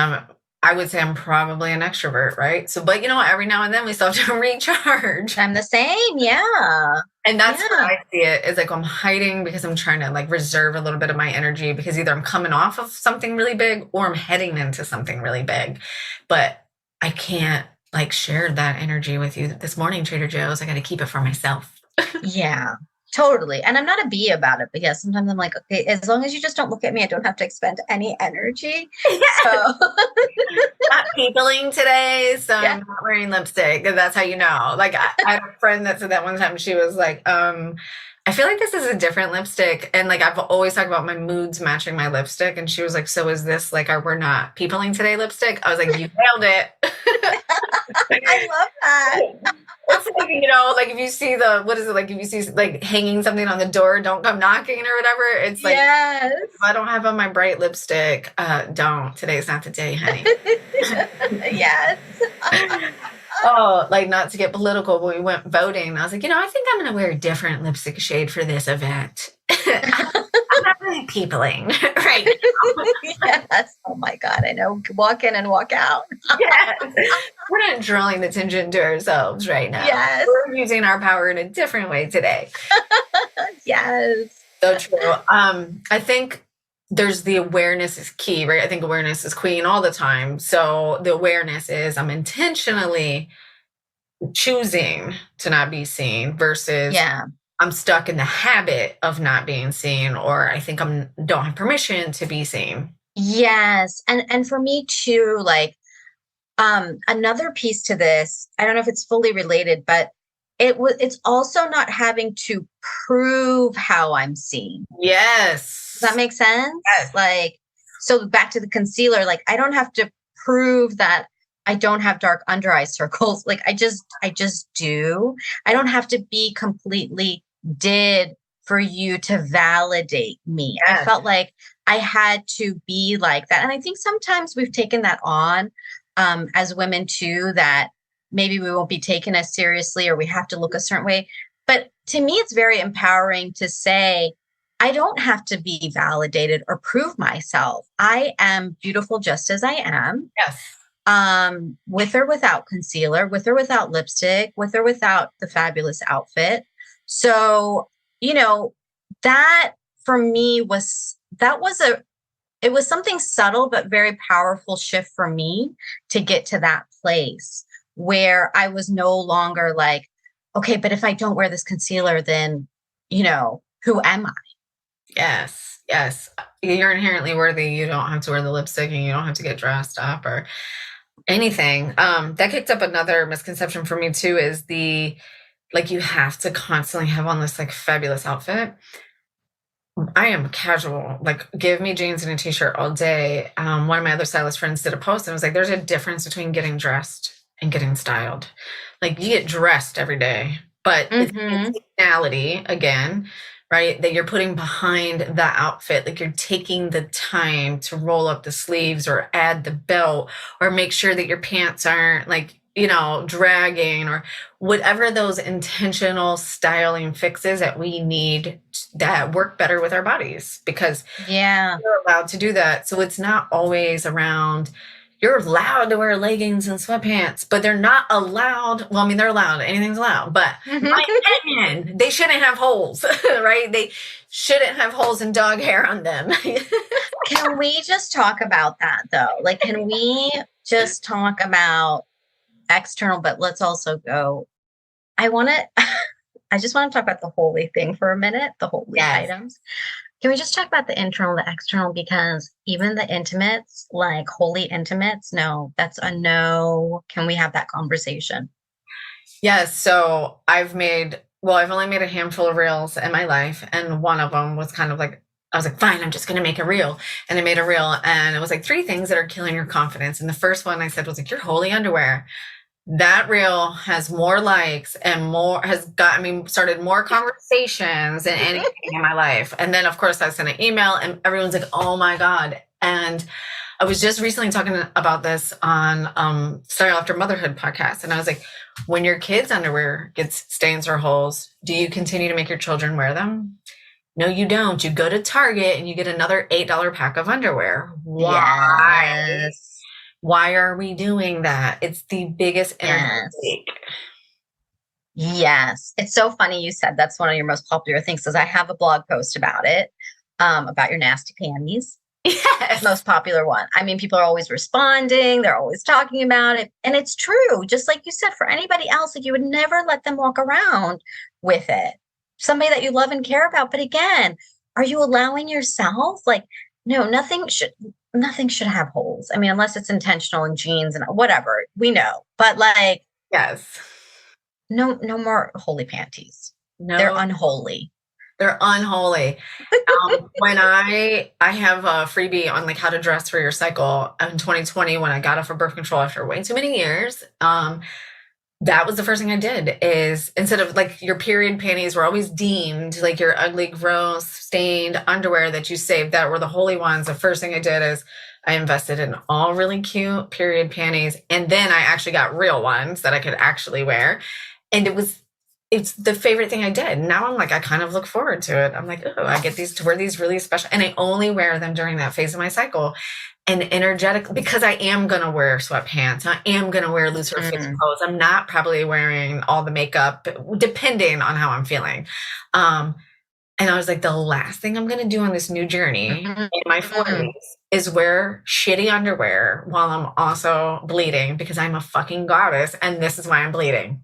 I would say I'm probably an extrovert, right? So, but every now and then we still have to recharge. I'm the same. Yeah. And that's what I see it is like I'm hiding because I'm trying to like reserve a little bit of my energy because either I'm coming off of something really big or I'm heading into something really big. But I can't like share that energy with you this morning, Trader Joe's. I got to keep it for myself. Yeah. Totally. And I'm not a bee about it, but yeah, sometimes I'm like, okay, as long as you just don't look at me, I don't have to expend any energy. Yes. So not peopling today, so I'm not wearing lipstick. And that's how you know. Like I had a friend that said that one time. She was like, I feel like this is a different lipstick. And like I've always talked about my moods matching my lipstick. And she was like, so is this like our we're not peopling today lipstick? I was like, you nailed it. I love that. It's like, like if you see what is it? Like if you see like hanging something on the door, don't come knocking or whatever. It's like, if I don't have on my bright lipstick, don't. Today's not the day, honey. Yes. Oh, like not to get political, but we went voting. I was like, I think I'm going to wear a different lipstick shade for this event. I'm not really peopling right now. Yes. Oh my God. I know. Walk in and walk out. Yes. We're not drawing attention to ourselves right now. Yes. We're using our power in a different way today. Yes. So true. I think there's the awareness is key, right? I think awareness is queen all the time. So the awareness is I'm intentionally choosing to not be seen versus I'm stuck in the habit of not being seen, or I think don't have permission to be seen. Yes. And for me too, like, another piece to this, I don't know if it's fully related, but it's also not having to prove how I'm seen. Yes. Does that make sense? Yes. Like, so back to the concealer, like I don't have to prove that I don't have dark under eye circles. Like I just do. I don't have to be completely did for you to validate me. Yes. I felt like I had to be like that. And I think sometimes we've taken that on as women too, that maybe we won't be taken as seriously or we have to look a certain way. But to me, it's very empowering to say, I don't have to be validated or prove myself. I am beautiful just as I am. Yes. With or without concealer, with or without lipstick, with or without the fabulous outfit. So, that for me it was something subtle, but very powerful shift for me to get to that place where I was no longer like, okay, but if I don't wear this concealer, then, who am I? Yes. Yes. You're inherently worthy. You don't have to wear the lipstick and you don't have to get dressed up or anything. That kicked up another misconception for me too, is you have to constantly have on this like fabulous outfit. I am casual, like give me jeans and a t-shirt all day. One of my other stylist friends did a post and was like, there's a difference between getting dressed and getting styled. Like you get dressed every day, but it's intentionality again, right? That you're putting behind the outfit. Like you're taking the time to roll up the sleeves or add the belt or make sure that your pants aren't like, dragging or whatever those intentional styling fixes that we need that work better with our bodies because we're allowed to do that. So it's not always around, you're allowed to wear leggings and sweatpants, but they're not allowed. Well, I mean, they're allowed. Anything's allowed. But my opinion, they shouldn't have holes, right? They shouldn't have holes and dog hair on them. Can we just talk about that though? Like, can we just talk about external, but let's also go. I just want to talk about the holy thing for a minute, the holy items. Can we just talk about the internal, the external? Because even the intimates, like holy intimates, no, that's a no. Can we have that conversation? Yes. So I've only made a handful of reels in my life. And one of them was kind of like, I was like, fine, I'm just going to make a reel. And I made a reel and it was like 3 things that are killing your confidence. And the first one I said was like, your holy underwear. That reel has more likes and started more conversations than anything in my life. And then, of course, I sent an email and everyone's like, oh my God. And I was just recently talking about this on Style After Motherhood podcast. And I was like, when your kids' underwear gets stains or holes, do you continue to make your children wear them? No, you don't. You go to Target and you get another $8 pack of underwear. Why? Yes. Why are we doing that? It's the biggest energy leak. Yes. It's so funny you said that's one of your most popular things, because I have a blog post about it, about your nasty panties. Yes. Most popular one. I mean, people are always responding. They're always talking about it. And it's true. Just like you said, for anybody else, like, you would never let them walk around with it. Somebody that you love and care about. But again, are you allowing yourself? Like, no, nothing should have holes. I mean, unless it's intentional in jeans and whatever, we know. But like, yes, no more holy panties. No, they're unholy. They're unholy. When I have a freebie on like how to dress for your cycle in 2020, when I got off of birth control after way too many years, that was the first thing I did. Is instead of like your period panties were always deemed like your ugly, gross, stained underwear that you saved that were the holy ones. The first thing I did is I invested in all really cute period panties. And then I actually got real ones that I could actually wear. And it's the favorite thing I did. Now I'm like, I kind of look forward to it. I'm like, oh, I get to wear these really special. And I only wear them during that phase of my cycle. And energetic, because I am going to wear sweatpants. I am going to wear looser fitting clothes. I'm not probably wearing all the makeup, depending on how I'm feeling. And I was like, the last thing I'm going to do on this new journey in my 40s is wear shitty underwear while I'm also bleeding, because I'm a fucking goddess. And this is why I'm bleeding.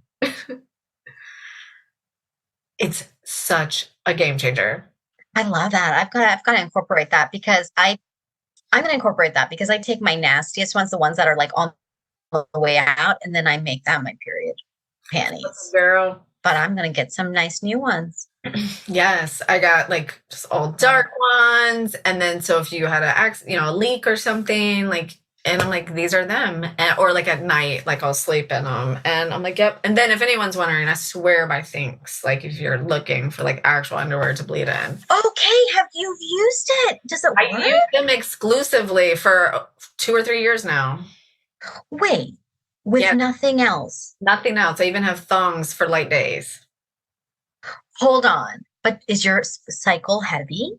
It's such a game changer. I love that. I've got to incorporate that, because I'm going to incorporate that, because I take my nastiest ones, the ones that are like on the way out, and then I make that my period panties. Girl. But I'm going to get some nice new ones. Yes. I got like just all dark ones. And then, so if you had a leak or something, like, and I'm like, these are them. Or like at night, like I'll sleep in them. And I'm like, yep. And then if anyone's wondering, I swear by things, like if you're looking for like actual underwear to bleed in. Okay. Have you used it? Does it work? I use them exclusively for 2 or 3 years now. Wait, with nothing else? Nothing else. I even have thongs for light days. Hold on. But is your cycle heavy?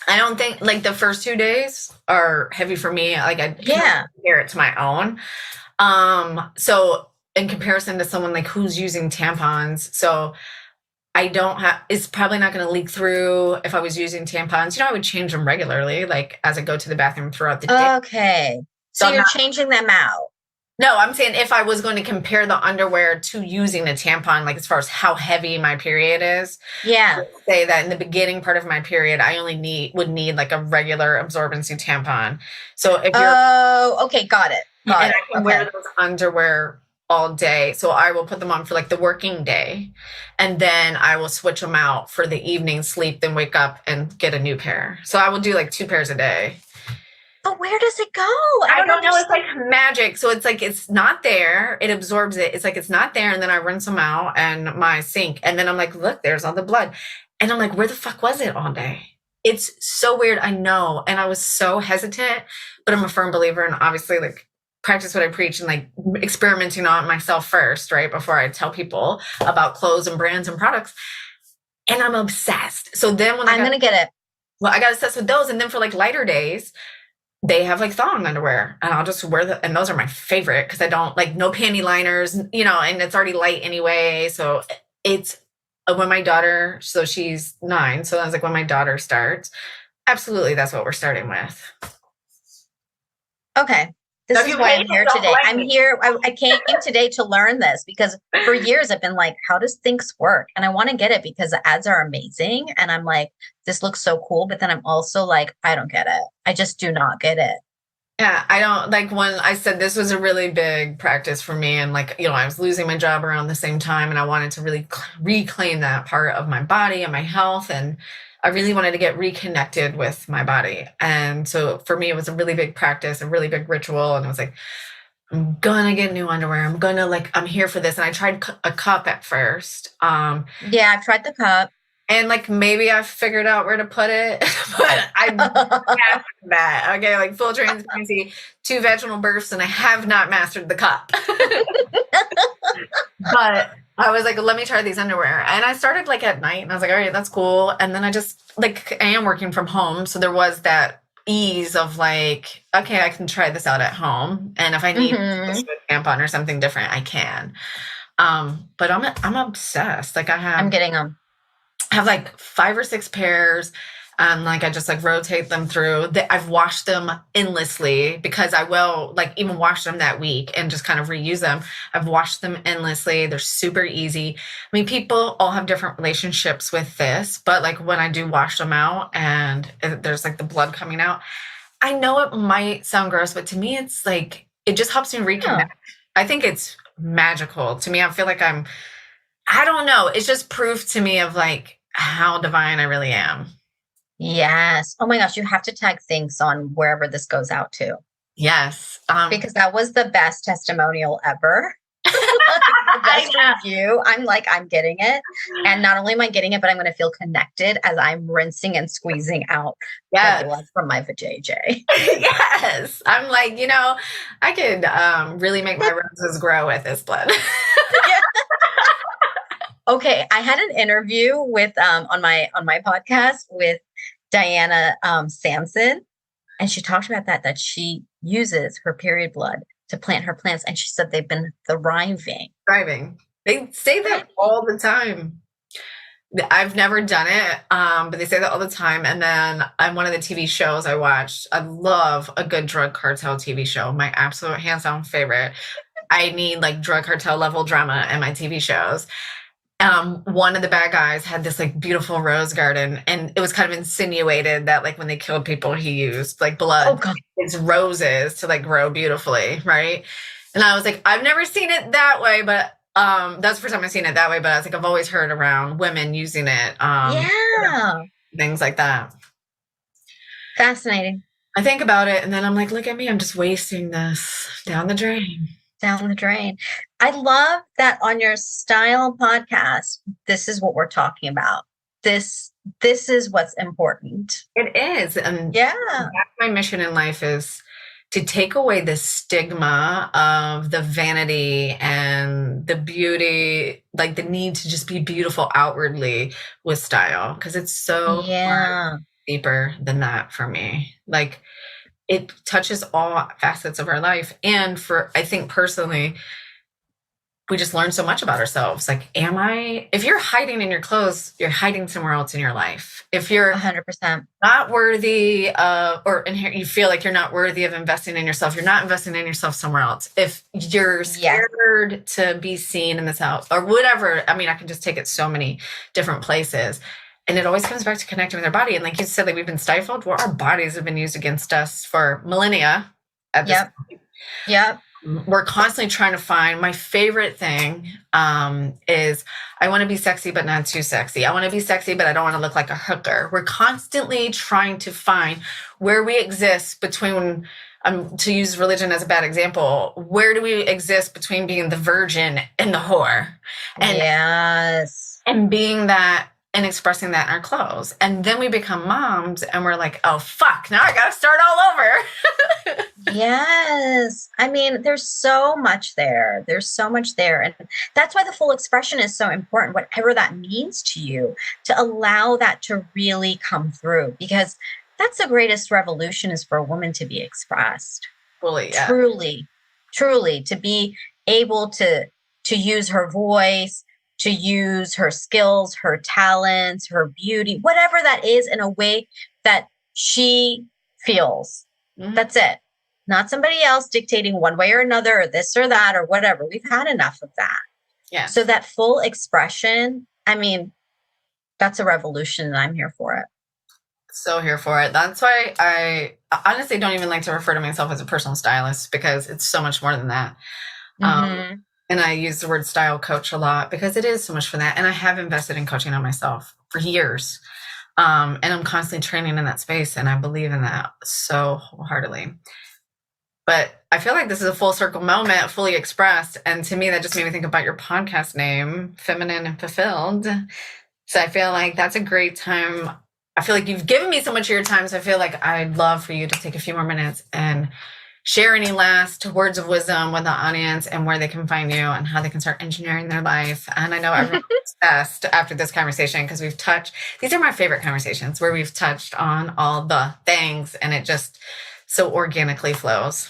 I don't think, like, the first 2 days are heavy for me. Like, I can't compare it to my own. So in comparison to someone like who's using tampons, so I don't have, it's probably not going to leak through if I was using tampons. I would change them regularly, like as I go to the bathroom throughout the day. Okay. So you're changing them out. No, I'm saying if I was going to compare the underwear to using a tampon, like as far as how heavy my period is. Yeah. I would say that in the beginning part of my period, I only would need like a regular absorbency tampon. So if you're... Oh, okay. Got it. I can wear those underwear all day. So I will put them on for like the working day. And then I will switch them out for the evening sleep, then wake up and get a new pair. So I will do like 2 pairs a day. But where does it go? I don't know. It's like magic. So it's like, it's not there. It absorbs it. It's like, it's not there. And then I rinse them out and my sink. And then I'm like, look, there's all the blood. And I'm like, where the fuck was it all day? It's so weird. I know. And I was so hesitant, but I'm a firm believer in obviously like practice what I preach and like experimenting on myself first, right? Before I tell people about clothes and brands and products. And I'm obsessed. So then when I'm going to get it. Well, I got obsessed with those. And then for like lighter days, they have like thong underwear and I'll just wear and those are my favorite because I don't like no panty liners, and it's already light anyway. So it's when my daughter, so she's 9. So I was like, when my daughter starts, absolutely. That's what we're starting with. Okay. This is why I'm here today. I'm here. I came today to learn this because for years I've been like, how does things work? And I want to get it because the ads are amazing. And I'm like, this looks so cool. But then I'm also like, I don't get it. I just do not get it. Yeah, I don't like when I said this was a really big practice for me. And like, I was losing my job around the same time and I wanted to really reclaim that part of my body and my health. And I really wanted to get reconnected with my body. And so for me, it was a really big practice, a really big ritual. And I was like, I'm gonna get new underwear. I'm here for this. And I tried a cup at first. Yeah, I've tried the cup. And like maybe I figured out where to put it, but I mastered that. Okay, like full transparency, 2 vaginal births, and I have not mastered the cup. But I was like, let me try these underwear. And I started like at night and I was like, all right, that's cool. And then I just like, I am working from home. So there was that ease of like, okay, I can try this out at home. And if I need a tampon or something different, I can. But I'm obsessed. Like I'm getting them. I have like 5 or 6 pairs. Like I just like rotate them through. I've washed them endlessly because I will like even wash them that week and just kind of reuse them. I've washed them endlessly. They're super easy. I mean, people all have different relationships with this, but like when I do wash them out and there's like the blood coming out, I know it might sound gross, but to me, it's like, it just helps me reconnect. Yeah. I think it's magical to me. I feel like I don't know. It's just proof to me of like how divine I really am. Yes. Oh my gosh, you have to tag things on wherever this goes out to. Yes. Because that was the best testimonial ever. The best review. I'm like, I'm getting it. And not only am I getting it, but I'm going to feel connected as I'm rinsing and squeezing out the blood from my vajayjay. Yes. I'm like, I could really make my roses grow with this blood. Yeah. Okay. I had an interview with on my podcast with Diana Sampson, and she talked about that she uses her period blood to plant her plants, and she said they've been thriving. They say that all the time. I've never done it, but they say that all the time. And then on one of the TV shows I watched, I love a good drug cartel TV show. My absolute hands down favorite. I need like drug cartel level drama in my TV shows. One of the bad guys had this like beautiful rose garden, and it was kind of insinuated that like when they killed people, he used like blood, his roses to like grow beautifully, right? And I was like, I've never seen it that way, but that's the first time I've seen it that way. But I was like, I've always heard around women using it, things like that. Fascinating. I think about it, and then I'm like, look at me, I'm just wasting this down the drain. I love that on your style podcast, this is what we're talking about. This is what's important. It is. And that's my mission in life, is to take away the stigma of the vanity and the beauty, like the need to just be beautiful outwardly with style. Because it's so much deeper than that for me. Like, it touches all facets of our life. And I think personally, we just learn so much about ourselves. Like, if you're hiding in your clothes, you're hiding somewhere else in your life. If you're 100% not worthy of, you feel like you're not worthy of investing in yourself, you're not investing in yourself somewhere else. If you're scared to be seen in this house or whatever, I mean, I can just take it so many different places. And it always comes back to connecting with our body. And like you said, like we've been stifled. Well, our bodies have been used against us for millennia at this point. Yep. We're constantly trying to find, my favorite thing is I want to be sexy, but not too sexy. I want to be sexy, but I don't want to look like a hooker. We're constantly trying to find where we exist between, to use religion as a bad example, where do we exist between being the virgin and the whore? And, and being that, and expressing that in our clothes. And then we become moms and we're like, oh, fuck, now I got to start all over. Yes. I mean, there's so much there. And that's why the full expression is so important, whatever that means to you, to allow that to really come through, because that's the greatest revolution, is for a woman to be expressed. Fully, yeah. Truly, to be able to use her voice, to use her skills, her talents, her beauty, whatever that is, in a way that she feels. Mm-hmm. That's it. Not somebody else dictating one way or another, or this or that, or whatever. We've had enough of that. Yeah. So that full expression, I mean, that's a revolution, and I'm here for it. So here for it. That's why I honestly don't even like to refer to myself as a personal stylist, because it's so much more than that. Mm-hmm. And I use the word style coach a lot because it is so much for that. And I have invested in coaching on myself for years. And I'm constantly training in that space. And I believe in that so wholeheartedly. But I feel like this is a full circle moment, fully expressed. And to me, that just made me think about your podcast name, Feminine and Fulfilled. So I feel like that's a great time. I feel like you've given me so much of your time. So I feel like I'd love for you to take a few more minutes and share any last words of wisdom with the audience and where they can find you and how they can start engineering their life. And I know everyone's obsessed after this conversation because we've touched, these are my favorite conversations where we've touched on all the things and it just so organically flows.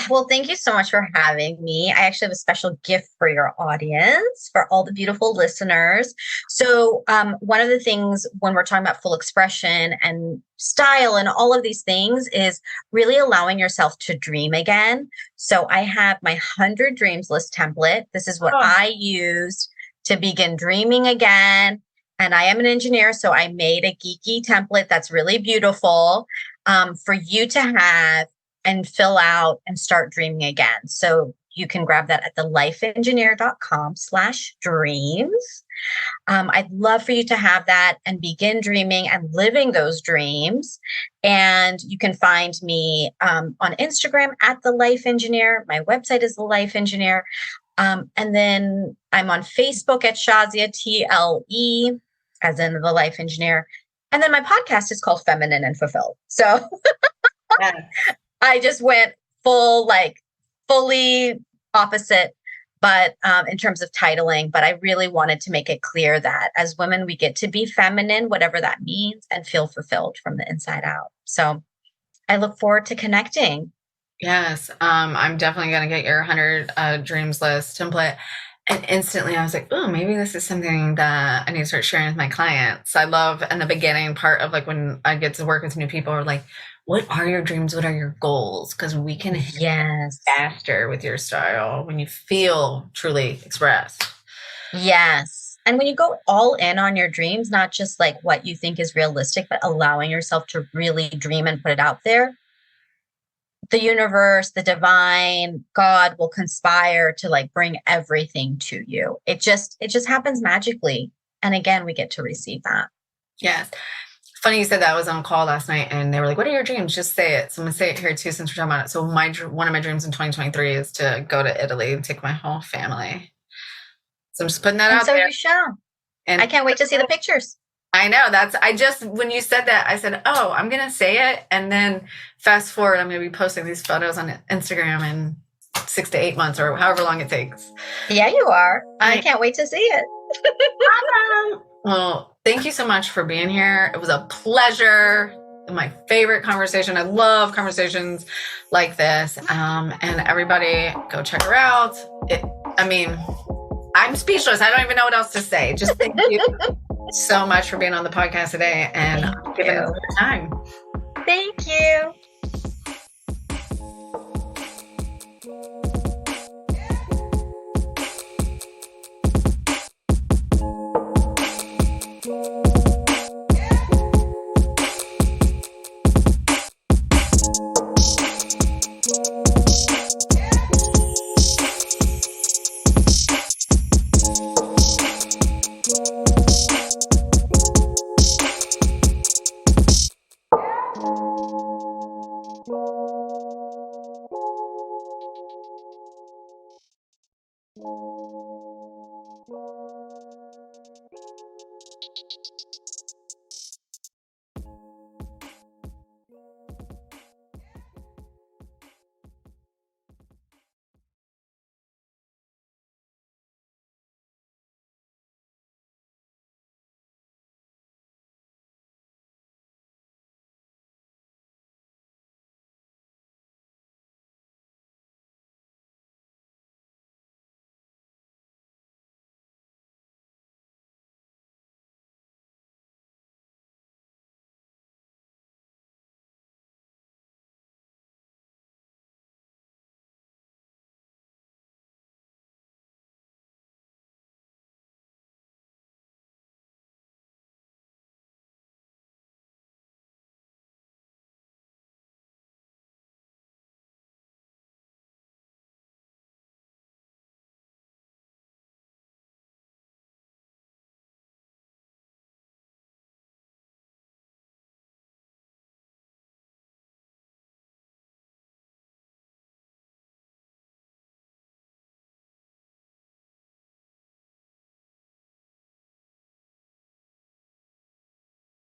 Well, thank you so much for having me. I actually have a special gift for your audience, for all the beautiful listeners. So, one of the things when we're talking about full expression and style and all of these things is really allowing yourself to dream again. So, I have my 100 Dreams list template. This is what I used to begin dreaming again. And I am an engineer, so I made a geeky template that's really beautiful for you to have and fill out and start dreaming again. So you can grab that at thelifeengineer.com/dreams. I'd love for you to have that and begin dreaming and living those dreams. And you can find me on Instagram at The Life Engineer. My website is The Life Engineer. And then I'm on Facebook at Shazia, TLE, as in The Life Engineer. And then my podcast is called Feminine and Fulfilled. So I just went fully opposite, but in terms of titling, but I really wanted to make it clear that as women, we get to be feminine, whatever that means, and feel fulfilled from the inside out. So I look forward to connecting. Yes. I'm definitely going to get your 100 Dreams list template. And instantly I was like, oh, maybe this is something that I need to start sharing with my clients. I love in the beginning part of like when I get to work with new people or like, what are your dreams? What are your goals? Because we can hit faster with your style when you feel truly expressed. Yes. And when you go all in on your dreams, not just like what you think is realistic, but allowing yourself to really dream and put it out there, the universe, the divine, God will conspire to like bring everything to you. It just happens magically. And again, we get to receive that. Yes. Funny you said that. I was on a call last night and they were like, what are your dreams? Just say it. So I'm going to say it here too, since we're talking about it. So one of my dreams in 2023 is to go to Italy and take my whole family. So I'm just putting that out there. So you shall. And I can't wait to see the pictures. I know when you said that, I said, oh, I'm going to say it. And then fast forward, I'm going to be posting these photos on Instagram in 6 to 8 months or however long it takes. Yeah, you are. I can't wait to see it. Well, thank you so much for being here. It was a pleasure. My favorite conversation. I love conversations like this. And everybody go check her out. I'm speechless. I don't even know what else to say. Just thank you so much for being on the podcast today and giving us your time. Thank you.